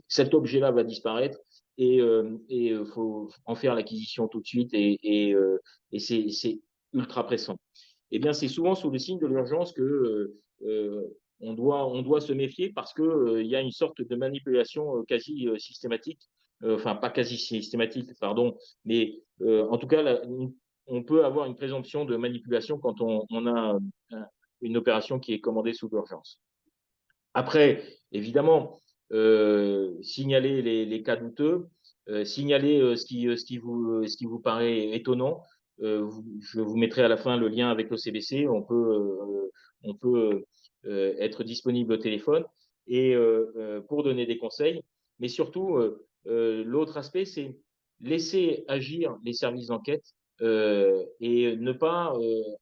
cet objet-là va disparaître et faut en faire l'acquisition tout de suite et c'est ultra pressant. Eh bien, c'est souvent sous le signe de l'urgence que on doit se méfier parce qu'il y a une sorte de manipulation quasi systématique, enfin pas quasi systématique, pardon, mais en tout cas, on peut avoir une présomption de manipulation quand on a une opération qui est commandée sous l'urgence. Après, évidemment, signaler les cas douteux, signaler ce qui vous paraît étonnant. Je vous mettrai à la fin le lien avec l'OCBC. On peut être disponible au téléphone et pour donner des conseils. Mais surtout, l'autre aspect, c'est laisser agir les services d'enquête et ne pas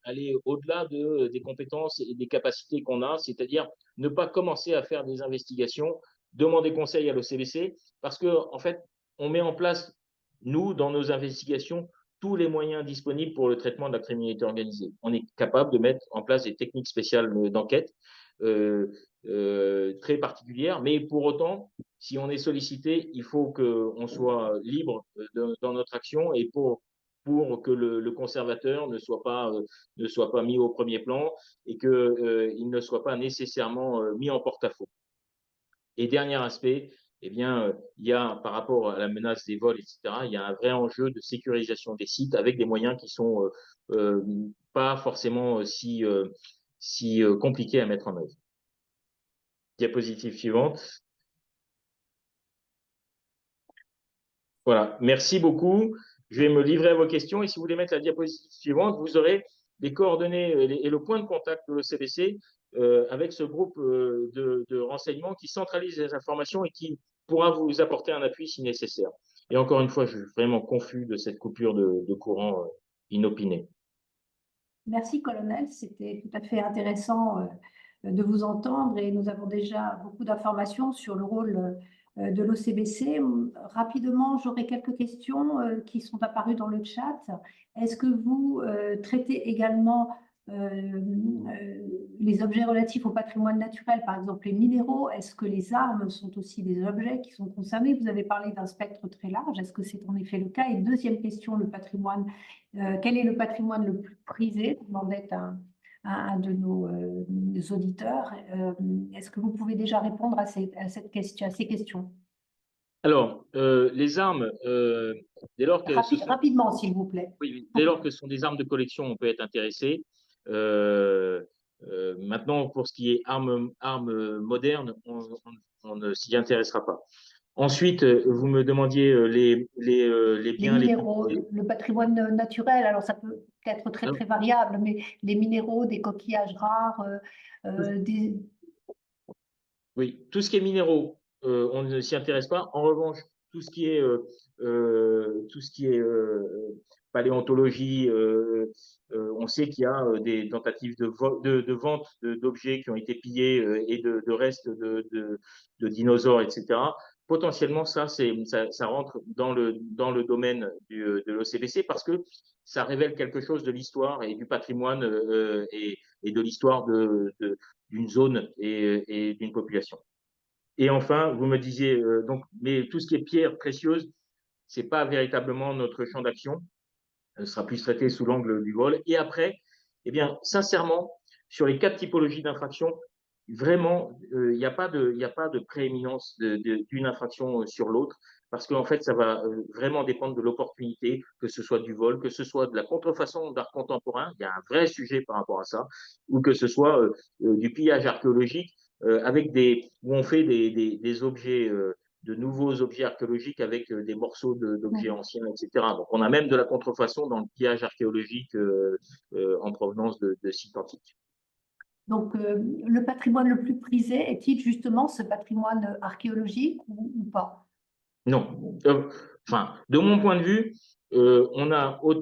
aller au-delà des compétences et des capacités qu'on a, c'est-à-dire ne pas commencer à faire des investigations, demander conseil à l'OCBC, parce que en fait, on met en place, nous, dans nos investigations, tous les moyens disponibles pour le traitement de la criminalité organisée. On est capable de mettre en place des techniques spéciales d'enquête très particulières, mais pour autant, si on est sollicité, il faut qu'on soit libre dans notre action et pour que le conservateur ne soit pas mis au premier plan et qu'il ne soit pas nécessairement mis en porte-à-faux. Et dernier aspect, eh bien, il y a, par rapport à la menace des vols, etc., il y a un vrai enjeu de sécurisation des sites avec des moyens qui sont pas forcément si compliqués à mettre en œuvre. Diapositive suivante. Voilà, merci beaucoup. Je vais me livrer à vos questions et si vous voulez mettre la diapositive suivante, vous aurez les coordonnées et le point de contact de l'OCBC avec ce groupe de renseignements qui centralise les informations et qui pourra vous apporter un appui si nécessaire. Et encore une fois, je suis vraiment confus de cette coupure de courant inopinée. Merci, colonel. C'était tout à fait intéressant de vous entendre et nous avons déjà beaucoup d'informations sur le rôle de l'OCBC. Rapidement, j'aurai quelques questions qui sont apparues dans le chat. Est-ce que vous traitez également les objets relatifs au patrimoine naturel, par exemple les minéraux? Est-ce que les armes sont aussi des objets qui sont concernés? Vous avez parlé d'un spectre très large. Est-ce que c'est en effet le cas? Et deuxième question, le patrimoine. Quel est le patrimoine le plus prisé? Demandait un de nos auditeurs. Est-ce que vous pouvez déjà répondre à ces questions? Alors, les armes, dès lors que ce sont, Rapidement, s'il vous plaît. oui, dès lors que ce sont des armes de collection, on peut être intéressé. Maintenant, pour ce qui est armes modernes, on ne s'y intéressera pas. Ensuite, vous me demandiez les biens, Les minéraux, le patrimoine naturel, alors ça peut être très, très variable, mais les minéraux, des coquillages rares, Oui, tout ce qui est minéraux, on ne s'y intéresse pas. En revanche, tout ce qui est paléontologie, on sait qu'il y a des tentatives de vente d'objets qui ont été pillés et de restes de dinosaures, etc. Potentiellement, ça rentre dans le domaine de l'OCBC parce que ça révèle quelque chose de l'histoire et du patrimoine et de l'histoire d'une zone et d'une population. Et enfin, vous me disiez, mais tout ce qui est pierres précieuses, ce n'est pas véritablement notre champ d'action. Ce sera plus traité sous l'angle du vol. Et après, eh bien, sincèrement, sur les 4 typologies d'infractions, vraiment, il n'y a pas de prééminence d'une infraction sur l'autre, parce qu'en fait, ça va vraiment dépendre de l'opportunité, que ce soit du vol, que ce soit de la contrefaçon d'art contemporain, il y a un vrai sujet par rapport à ça, ou que ce soit du pillage archéologique, où on fait des objets, de nouveaux objets archéologiques avec des morceaux d'objets anciens, etc. Donc, on a même de la contrefaçon dans le pillage archéologique en provenance de sites antiques. Donc, le patrimoine le plus prisé est-il justement ce patrimoine archéologique ou pas? Non. Enfin, de mon point de vue, on a on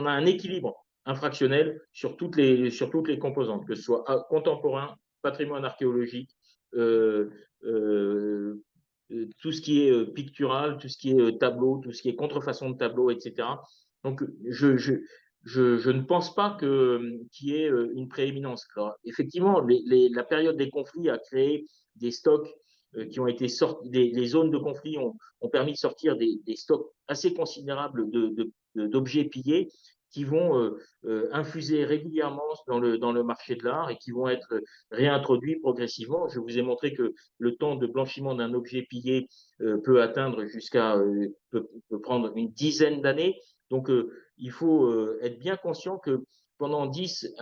a un équilibre infractionnel sur toutes les composantes, que ce soit contemporain, patrimoine archéologique, tout ce qui est pictural, tout ce qui est tableau, tout ce qui est contrefaçon de tableau, etc. Donc, je ne pense pas qu'il y ait une prééminence. Alors, effectivement, la période des conflits a créé des stocks qui ont été sortis, les zones de conflit ont permis de sortir des stocks assez considérables d'objets pillés qui vont infuser régulièrement dans le marché de l'art et qui vont être réintroduits progressivement. Je vous ai montré que le temps de blanchiment d'un objet pillé peut prendre une dizaine d'années. Donc, il faut être bien conscient que pendant 10,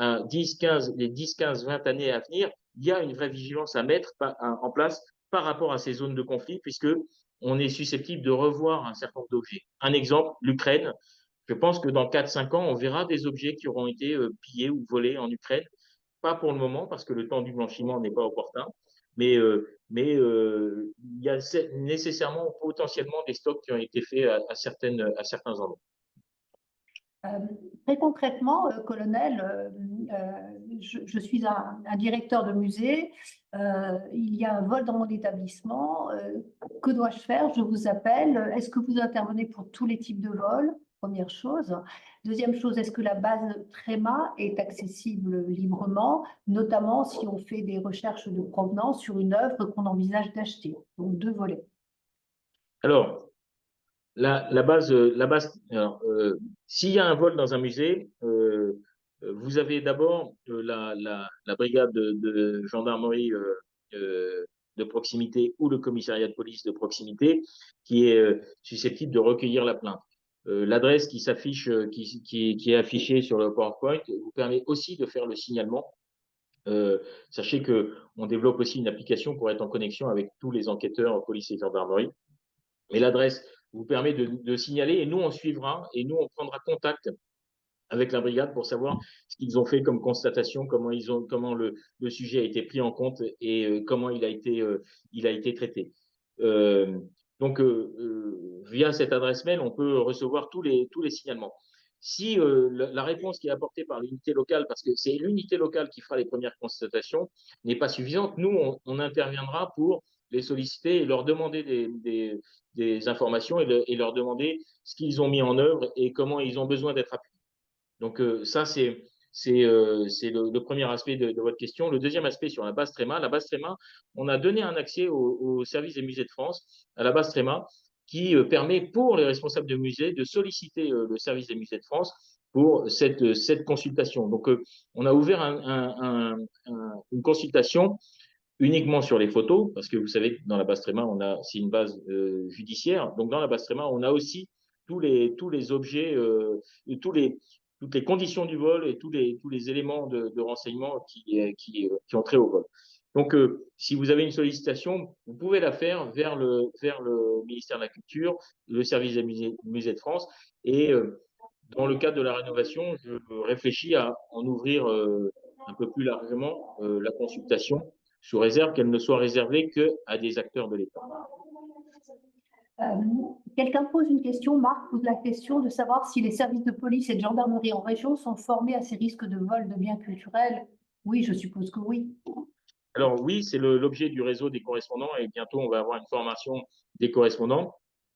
15, les 10, 15, 20 années à venir, il y a une vraie vigilance à mettre en place par rapport à ces zones de conflit, puisque on est susceptible de revoir un certain nombre d'objets. Un exemple, l'Ukraine. Je pense que dans 4-5 ans, on verra des objets qui auront été pillés ou volés en Ukraine. Pas pour le moment, parce que le temps du blanchiment n'est pas opportun, mais il y a nécessairement, potentiellement, des stocks qui ont été faits à certains endroits. Très concrètement, colonel, je suis un directeur de musée. Il y a un vol dans mon établissement. Que dois-je faire? Je vous appelle. Est-ce que vous intervenez pour tous les types de vols? Première chose. Deuxième chose, est-ce que la base Tréma est accessible librement, notamment si on fait des recherches de provenance sur une œuvre qu'on envisage d'acheter? Donc, 2 volets. Alors, la base, s'il y a un vol dans un musée, vous avez d'abord la brigade de gendarmerie de proximité ou le commissariat de police de proximité qui est susceptible de recueillir la plainte. L'adresse qui s'affiche, qui est affichée sur le PowerPoint vous permet aussi de faire le signalement. Sachez qu'on développe aussi une application pour être en connexion avec tous les enquêteurs, police et gendarmerie. Mais l'adresse vous permet de signaler et nous, on suivra et nous, on prendra contact avec la brigade pour savoir ce qu'ils ont fait comme constatation, comment le sujet a été pris en compte et comment il a été traité. Donc, via cette adresse mail, on peut recevoir tous les signalements. Si la réponse qui est apportée par l'unité locale, parce que c'est l'unité locale qui fera les premières constatations, n'est pas suffisante, nous, on interviendra pour les solliciter et leur demander des informations et leur demander ce qu'ils ont mis en œuvre et comment ils ont besoin d'être appuyés. Donc, ça, c'est le premier aspect de votre question. Le deuxième aspect sur la base Tréma. La base Tréma, on a donné un accès au service des musées de France, à la base Tréma, qui permet pour les responsables de musées de solliciter le service des musées de France pour cette consultation. Donc, on a ouvert une consultation uniquement sur les photos, parce que vous savez que dans la base Tréma, c'est une base judiciaire. Donc, dans la base Tréma, on a aussi tous les objets, toutes les conditions du vol et tous les éléments de renseignement qui ont trait au vol. Donc, si vous avez une sollicitation, vous pouvez la faire vers le ministère de la Culture, le service des musées de France. Et dans le cadre de la rénovation, je réfléchis à en ouvrir un peu plus largement la consultation, sous réserve qu'elle ne soit réservée qu'à des acteurs de l'État. Quelqu'un pose une question, Marc pose la question de savoir si les services de police et de gendarmerie en région sont formés à ces risques de vol de biens culturels. Oui, je suppose que oui. Alors oui, c'est l'objet du réseau des correspondants et bientôt on va avoir une formation des correspondants.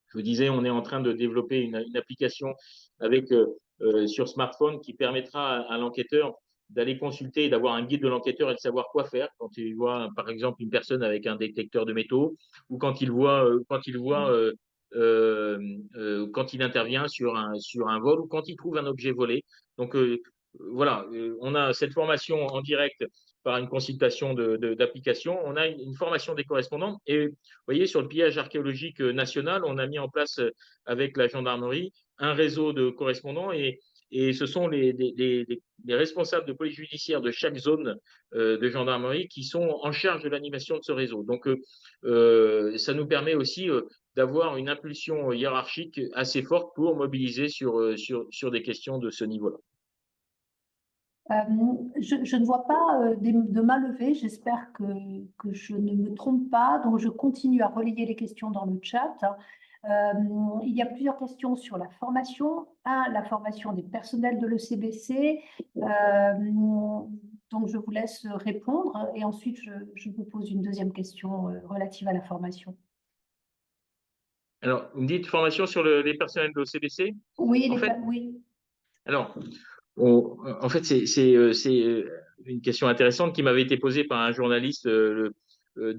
Je vous disais, on est en train de développer une application avec sur smartphone qui permettra à l'enquêteur d'aller consulter et d'avoir un guide de l'enquêteur et de savoir quoi faire quand il voit, par exemple, une personne avec un détecteur de métaux ou quand il intervient sur un vol ou quand il trouve un objet volé. Donc voilà, on a cette formation en direct par une consultation d'application. On a une formation des correspondants et vous voyez, sur le pillage archéologique national, on a mis en place avec la gendarmerie un réseau de correspondants et ce sont les responsables de police judiciaire de chaque zone de gendarmerie qui sont en charge de l'animation de ce réseau. Donc, ça nous permet aussi d'avoir une impulsion hiérarchique assez forte pour mobiliser sur des questions de ce niveau-là. Je ne vois pas de main levée, j'espère que je ne me trompe pas, donc je continue à relayer les questions dans le chat. Il y a plusieurs questions sur la formation. La formation des personnels de l'ECBC. Donc je vous laisse répondre et ensuite je vous pose une deuxième question relative à la formation. Alors, vous me dites formation sur les personnels de l'OCBC? Oui, oui. Alors, en fait, c'est une question intéressante qui m'avait été posée par un journaliste 2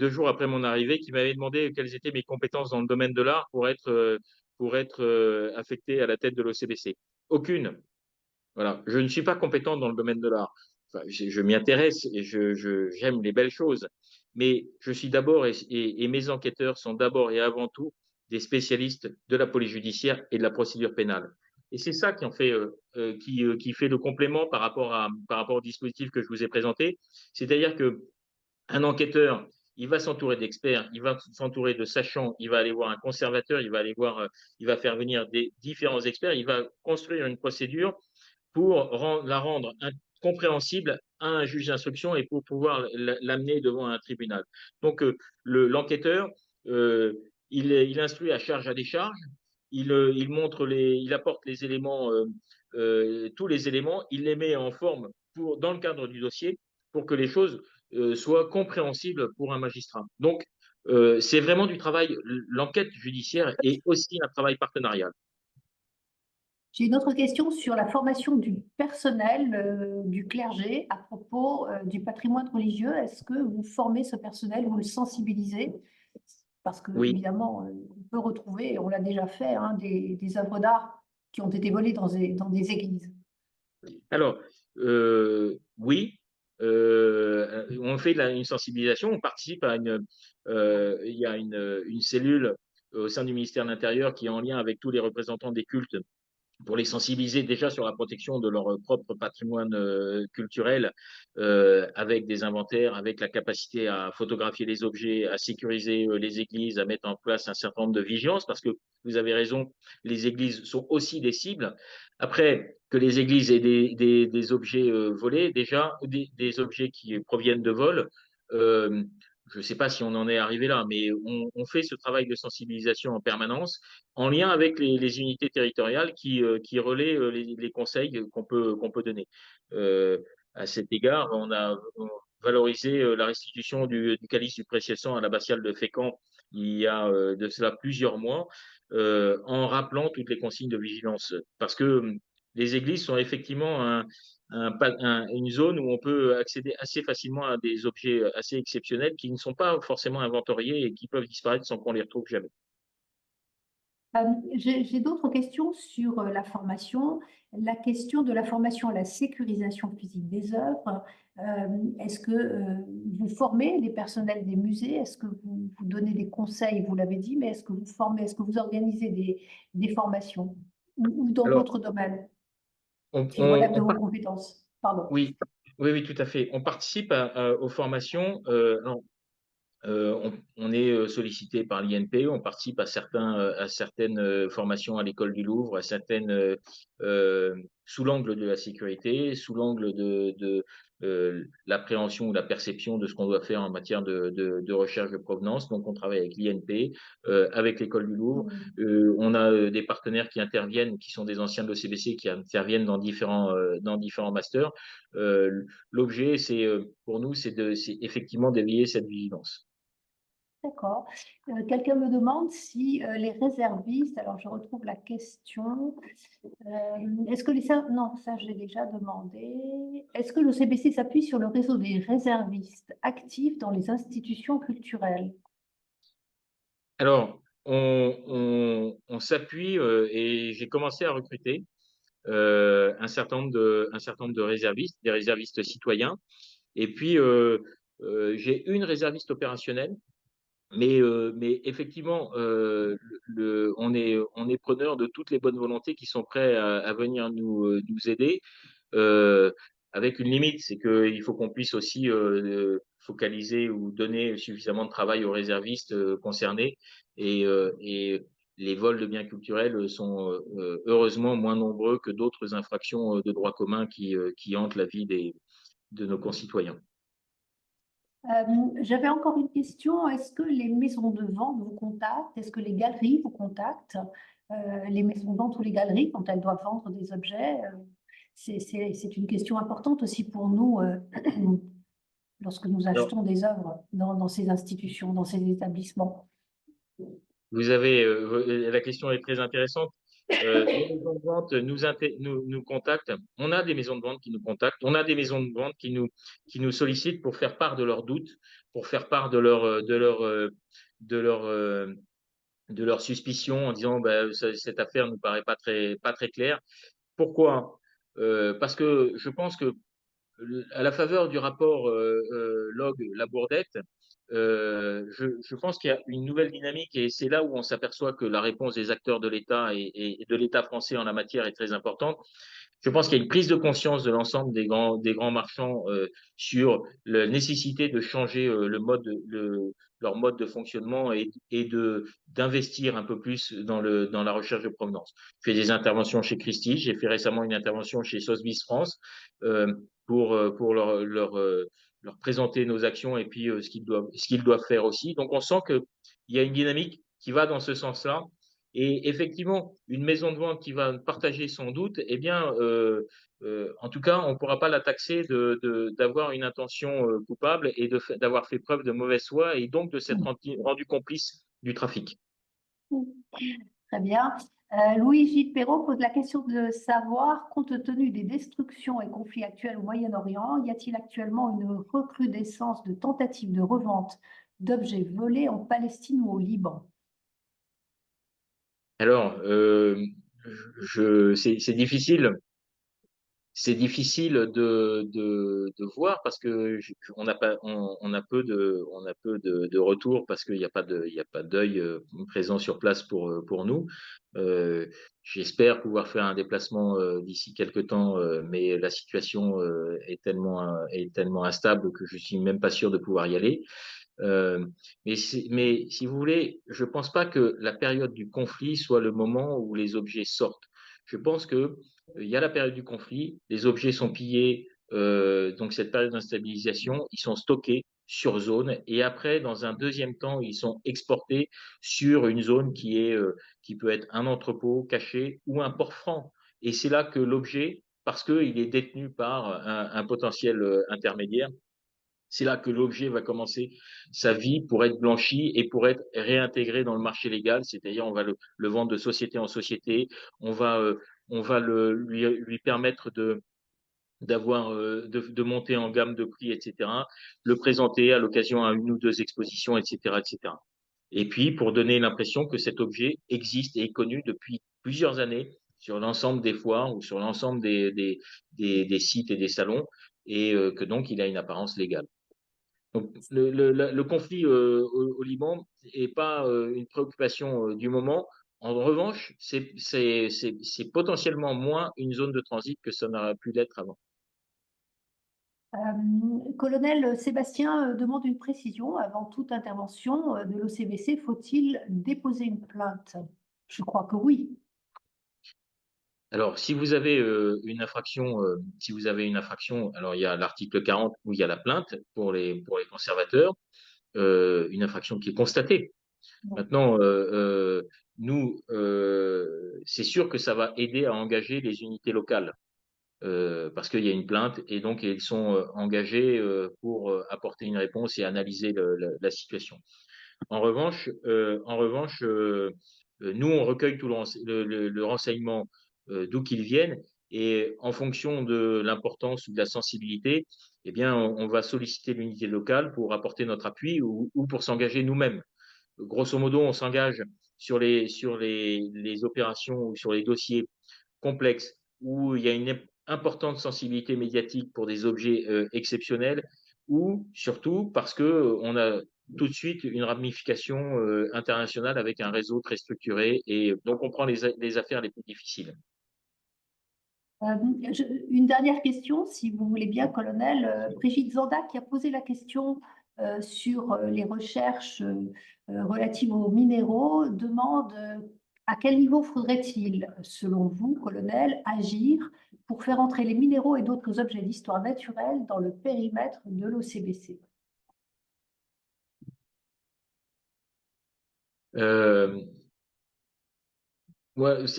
jours après mon arrivée, qui m'avait demandé quelles étaient mes compétences dans le domaine de l'art pour être affecté à la tête de l'OCBC. Aucune. Voilà. Je ne suis pas compétent dans le domaine de l'art. Enfin, je m'y intéresse et j'aime les belles choses. Mais je suis d'abord, et mes enquêteurs sont d'abord et avant tout des spécialistes de la police judiciaire et de la procédure pénale. Et c'est ça qui en fait, qui fait le complément par rapport au dispositif que je vous ai présenté. C'est-à-dire qu'un enquêteur, il va s'entourer d'experts, il va s'entourer de sachants, il va aller voir un conservateur, il va faire venir des différents experts, il va construire une procédure pour la rendre compréhensible à un juge d'instruction et pour pouvoir l'amener devant un tribunal. Donc, l'enquêteur, il instruit à charge à décharge, il apporte les éléments, tous les éléments, il les met en forme dans le cadre du dossier pour que les choses soient compréhensibles pour un magistrat. Donc, c'est vraiment du travail, l'enquête judiciaire est aussi un travail partenarial. J'ai une autre question sur la formation du personnel du clergé à propos du patrimoine religieux. Est-ce que vous formez ce personnel, vous le sensibilisez? Parce que, oui. Évidemment, on peut retrouver, on l'a déjà fait, des œuvres d'art qui ont été volées dans des églises. Alors, oui, on fait une sensibilisation, on participe à il y a une cellule au sein du ministère de l'Intérieur qui est en lien avec tous les représentants des cultes pour les sensibiliser déjà sur la protection de leur propre patrimoine culturel, avec des inventaires, avec la capacité à photographier les objets, à sécuriser les églises, à mettre en place un certain nombre de vigilances, parce que vous avez raison, les églises sont aussi des cibles. Après, que les églises aient des objets volés, déjà, des objets qui proviennent de vols, je ne sais pas si on en est arrivé là, mais on fait ce travail de sensibilisation en permanence en lien avec les unités territoriales qui relaient les conseils qu'on peut donner. À cet égard, on a valorisé la restitution du calice du précieux sang à l'abbatiale de Fécamp il y a de cela plusieurs mois, en rappelant toutes les consignes de vigilance. Parce que les églises sont effectivement une zone où on peut accéder assez facilement à des objets assez exceptionnels qui ne sont pas forcément inventoriés et qui peuvent disparaître sans qu'on les retrouve jamais. J'ai d'autres questions sur la formation. La question de la formation à la sécurisation physique des œuvres. Est-ce que vous formez les personnels des musées? Est-ce que vous donnez des conseils? Vous l'avez dit, mais est-ce que vous formez, est-ce que vous organisez des formations ou dans Alors, d'autres domaines on, qui on- relèvent de on vos par- compétences? Pardon. oui, oui, tout à fait. On participe aux formations. On est sollicité par l'INP, on participe à certaines formations à l'école du Louvre, à certaines sous l'angle de la sécurité, sous l'angle de l'appréhension ou la perception de ce qu'on doit faire en matière de recherche de provenance. Donc, on travaille avec l'INP, avec l'école du Louvre. On a des partenaires qui interviennent, qui sont des anciens de l'OCBC, qui interviennent dans différents masters. L'objet, pour nous, c'est effectivement d'éveiller cette vigilance. D'accord. Quelqu'un me demande si les réservistes, alors je retrouve la question, est-ce que non, ça j'ai déjà demandé, est-ce que le CBC s'appuie sur le réseau des réservistes actifs dans les institutions culturelles? Alors, on s'appuie et j'ai commencé à recruter un certain nombre de réservistes, des réservistes citoyens. Et puis, j'ai une réserviste opérationnelle. Mais effectivement, on est preneur de toutes les bonnes volontés qui sont prêts à venir nous aider, euh, avec une limite, c'est qu'il faut qu'on puisse aussi focaliser ou donner suffisamment de travail aux réservistes concernés. Et les vols de biens culturels sont heureusement moins nombreux que d'autres infractions de droit commun qui hantent la vie de nos concitoyens. J'avais encore une question. Est-ce que les maisons de vente vous contactent? Est-ce que les galeries vous contactent? Les maisons de vente ou les galeries, quand elles doivent vendre des objets, c'est une question importante aussi pour nous lorsque nous Alors, achetons des œuvres dans ces institutions, dans ces établissements. La question est très intéressante. Les maisons de vente nous contactent. On a des maisons de vente qui nous contactent. On a des maisons de vente qui nous sollicitent pour faire part de leurs doutes, pour faire part de leurs suspicions en disant bah, cette affaire ne nous paraît pas très claire. Pourquoi? Parce que je pense que à la faveur du rapport Log-Labourdette, je pense qu'il y a une nouvelle dynamique et c'est là où on s'aperçoit que la réponse des acteurs de l'État et de l'État français en la matière est très importante. Je pense qu'il y a une prise de conscience de l'ensemble des grands marchands sur la nécessité de changer leur mode de fonctionnement et d'investir un peu plus dans la recherche de provenance. Je fais des interventions chez Christie, j'ai fait récemment une intervention chez Sotheby's France pour leur présenter nos actions et puis ce qu'ils doivent faire aussi. Donc on sent qu'il y a une dynamique qui va dans ce sens-là. Et effectivement, une maison de vente qui va partager son doute, eh bien, en tout cas, on ne pourra pas la taxer d'avoir une intention coupable et d'avoir fait preuve de mauvaise foi et donc de s'être rendu complice du trafic. Très bien. Louis-Gilles Perrault pose la question de savoir, compte tenu des destructions et conflits actuels au Moyen-Orient, y a-t-il actuellement une recrudescence de tentatives de revente d'objets volés en Palestine ou au Liban? Alors, c'est difficile. c'est difficile de voir parce que on n'a pas, on a peu de retours parce qu'il n'y a pas il y a pas d'œil présent sur place pour nous. J'espère pouvoir faire un déplacement d'ici quelques temps, mais la situation est tellement instable que je suis même pas sûr de pouvoir y aller. Mais si vous voulez, je pense pas que la période du conflit soit le moment où les objets sortent. Je pense que il y a la période du conflit, les objets sont pillés, donc cette période d'instabilisation, ils sont stockés sur zone et après, dans un deuxième temps, ils sont exportés sur une zone qui peut être un entrepôt caché ou un port franc. Et c'est là que l'objet, parce qu'il est détenu par un potentiel intermédiaire, c'est là que l'objet va commencer sa vie pour être blanchi et pour être réintégré dans le marché légal, c'est-à-dire on va le vendre de société en société, on va, lui permettre de monter en gamme de prix, etc., le présenter à l'occasion à une ou deux expositions, etc., etc. Et puis, pour donner l'impression que cet objet existe et est connu depuis plusieurs années sur l'ensemble des foires ou sur l'ensemble des sites et des salons, et que donc il a une apparence légale. Donc, le conflit au Liban n'est pas une préoccupation du moment. En revanche, c'est potentiellement moins une zone de transit que ça n'aurait pu l'être avant. Colonel Sébastien demande une précision. Avant toute intervention de l'OCBC, faut-il déposer une plainte? Je crois que oui. Alors, si vous avez une infraction, alors il y a l'article 40 où il y a la plainte pour les conservateurs, une infraction qui est constatée. Maintenant, nous, c'est sûr que ça va aider à engager les unités locales parce qu'il y a une plainte et donc ils sont engagés pour apporter une réponse et analyser la situation. En revanche, nous, on recueille tout le renseignement d'où qu'il vienne et en fonction de l'importance ou de la sensibilité, eh bien, on va solliciter l'unité locale pour apporter notre appui ou pour s'engager nous-mêmes. Grosso modo, on s'engage sur les opérations ou sur les dossiers complexes où il y a une importante sensibilité médiatique pour des objets exceptionnels ou surtout parce que on a tout de suite une ramification internationale avec un réseau très structuré et donc on prend les affaires les plus difficiles. Une dernière question, si vous voulez bien, colonel. Brigitte Zanda, qui a posé la question sur les recherches relatives aux minéraux, demande à quel niveau faudrait-il, selon vous, colonel, agir pour faire entrer les minéraux et d'autres objets d'histoire naturelle dans le périmètre de l'OCBC?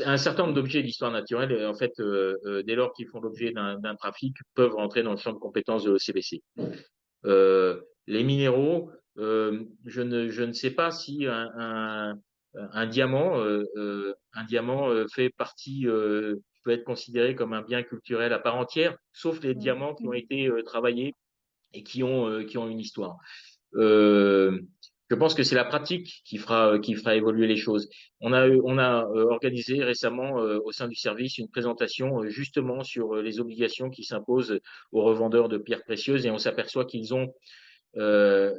Un certain nombre d'objets d'histoire naturelle, en fait, dès lors qu'ils font l'objet d'un trafic, peuvent rentrer dans le champ de compétences de l'OCBC. Les minéraux, je ne sais pas si un diamant fait partie, peut être considéré comme un bien culturel à part entière, sauf les diamants qui ont été travaillés et qui ont une histoire. Je pense que c'est la pratique qui fera évoluer les choses. On a organisé récemment au sein du service une présentation justement sur les obligations qui s'imposent aux revendeurs de pierres précieuses et on s'aperçoit qu'ils ont euh,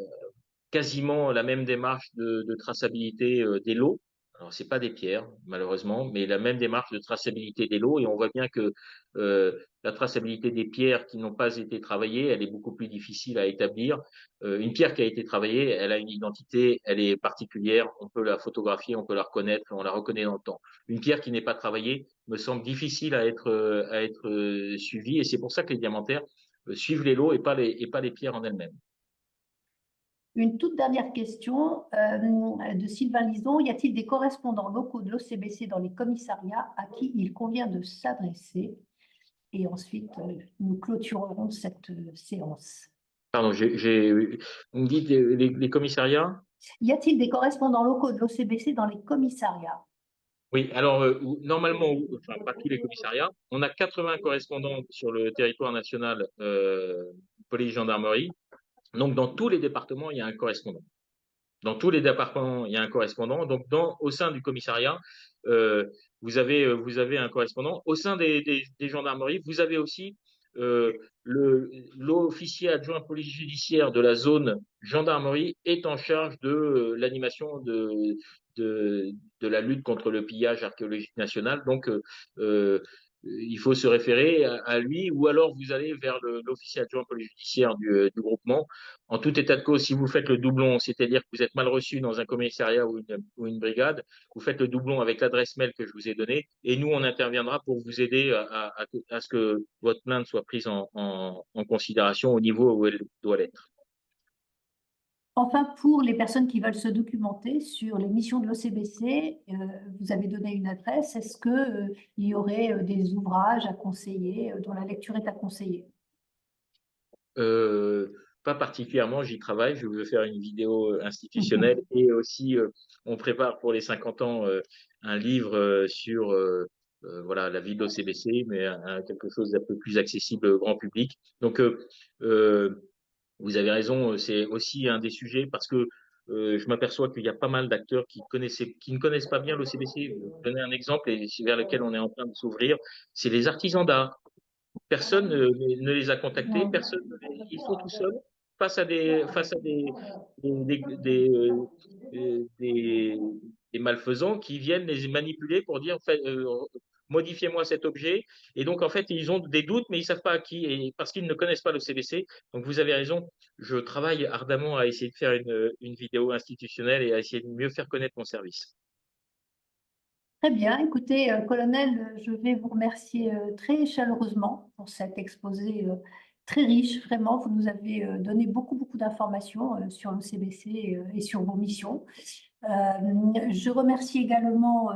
quasiment la même démarche de traçabilité des lots. Alors, c'est pas des pierres, malheureusement, mais la même démarche de traçabilité des lots. Et on voit bien que la traçabilité des pierres qui n'ont pas été travaillées, elle est beaucoup plus difficile à établir. Une pierre qui a été travaillée, elle a une identité, elle est particulière. On peut la photographier, on peut la reconnaître, on la reconnaît dans le temps. Une pierre qui n'est pas travaillée me semble difficile à être suivie. Et c'est pour ça que les diamantaires suivent les lots et pas les pierres en elles-mêmes. Une toute dernière question de Sylvain Lison. Y a-t-il des correspondants locaux de l'OCBC dans les commissariats à qui il convient de s'adresser? Et ensuite, nous clôturerons cette séance. Pardon, vous me dites les commissariats? Y a-t-il des correspondants locaux de l'OCBC dans les commissariats? Oui, alors normalement, enfin pas tous les commissariats, on a 80 correspondants sur le territoire national police-gendarmerie. Donc dans tous les départements, il y a un correspondant. Dans tous les départements, il y a un correspondant. Donc, au sein du commissariat, vous avez un correspondant. Au sein des gendarmeries, vous avez aussi l'officier adjoint police judiciaire de la zone gendarmerie est en charge de l'animation de la lutte contre le pillage archéologique national. Donc, il faut se référer à lui, ou alors vous allez vers l'officier adjoint police judiciaire du groupement. En tout état de cause, si vous faites le doublon, c'est-à-dire que vous êtes mal reçu dans un commissariat ou une brigade, vous faites le doublon avec l'adresse mail que je vous ai donnée, et nous, on interviendra pour vous aider à ce que votre plainte soit prise en considération au niveau où elle doit l'être. Enfin, pour les personnes qui veulent se documenter sur les missions de l'OCBC, vous avez donné une adresse. Est-ce qu'il y aurait des ouvrages à conseiller, dont la lecture est à conseiller? Pas particulièrement, j'y travaille. Je veux faire une vidéo institutionnelle et aussi, on prépare pour les 50 ans un livre sur voilà, la vie de l'OCBC, mais quelque chose d'un peu plus accessible au grand public. Donc, vous avez raison, c'est aussi un des sujets parce que je m'aperçois qu'il y a pas mal d'acteurs qui ne connaissent pas bien l'OCBC. Je vais vous donner un exemple et vers lequel on est en train de s'ouvrir, c'est les artisans d'art. Personne ne les a contactés, ils sont tout seuls face à des malfaisants qui viennent les manipuler pour dire modifiez-moi cet objet. Et donc, en fait, ils ont des doutes, mais ils ne savent pas à qui, et parce qu'ils ne connaissent pas le CBC. Donc, vous avez raison, je travaille ardemment à essayer de faire une vidéo institutionnelle et à essayer de mieux faire connaître mon service. Très bien. Écoutez, colonel, je vais vous remercier très chaleureusement pour cet exposé très riche. Vraiment, vous nous avez donné beaucoup d'informations sur l'OCBC et sur vos missions. Je remercie également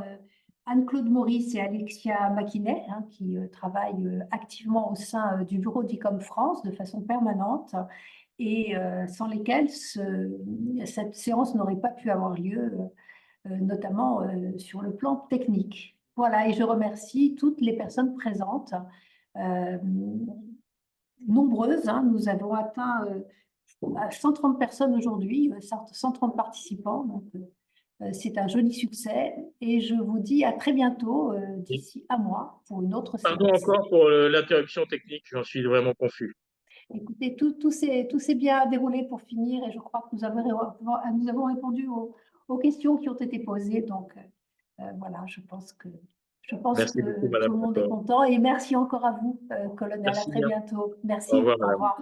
Anne-Claude Maurice et Alexia Maquinet, hein, qui travaillent activement au sein du bureau d'ICOM France de façon permanente et sans lesquelles cette séance n'aurait pas pu avoir lieu, notamment sur le plan technique. Voilà, et je remercie toutes les personnes présentes, nombreuses, hein, nous avons atteint 130 personnes aujourd'hui, 130 participants, donc c'est un joli succès et je vous dis à très bientôt d'ici un mois pour une autre Pardon séance. encore pour l'interruption technique, j'en suis vraiment confus. Écoutez, tout s'est bien déroulé pour finir et je crois que nous avons répondu aux questions qui ont été posées. Donc voilà, je pense que Merci beaucoup, Madame tout le monde est Laporte. content et merci encore à vous, colonel. Merci À très bien. bientôt. Merci. Au revoir, Au Madame. revoir.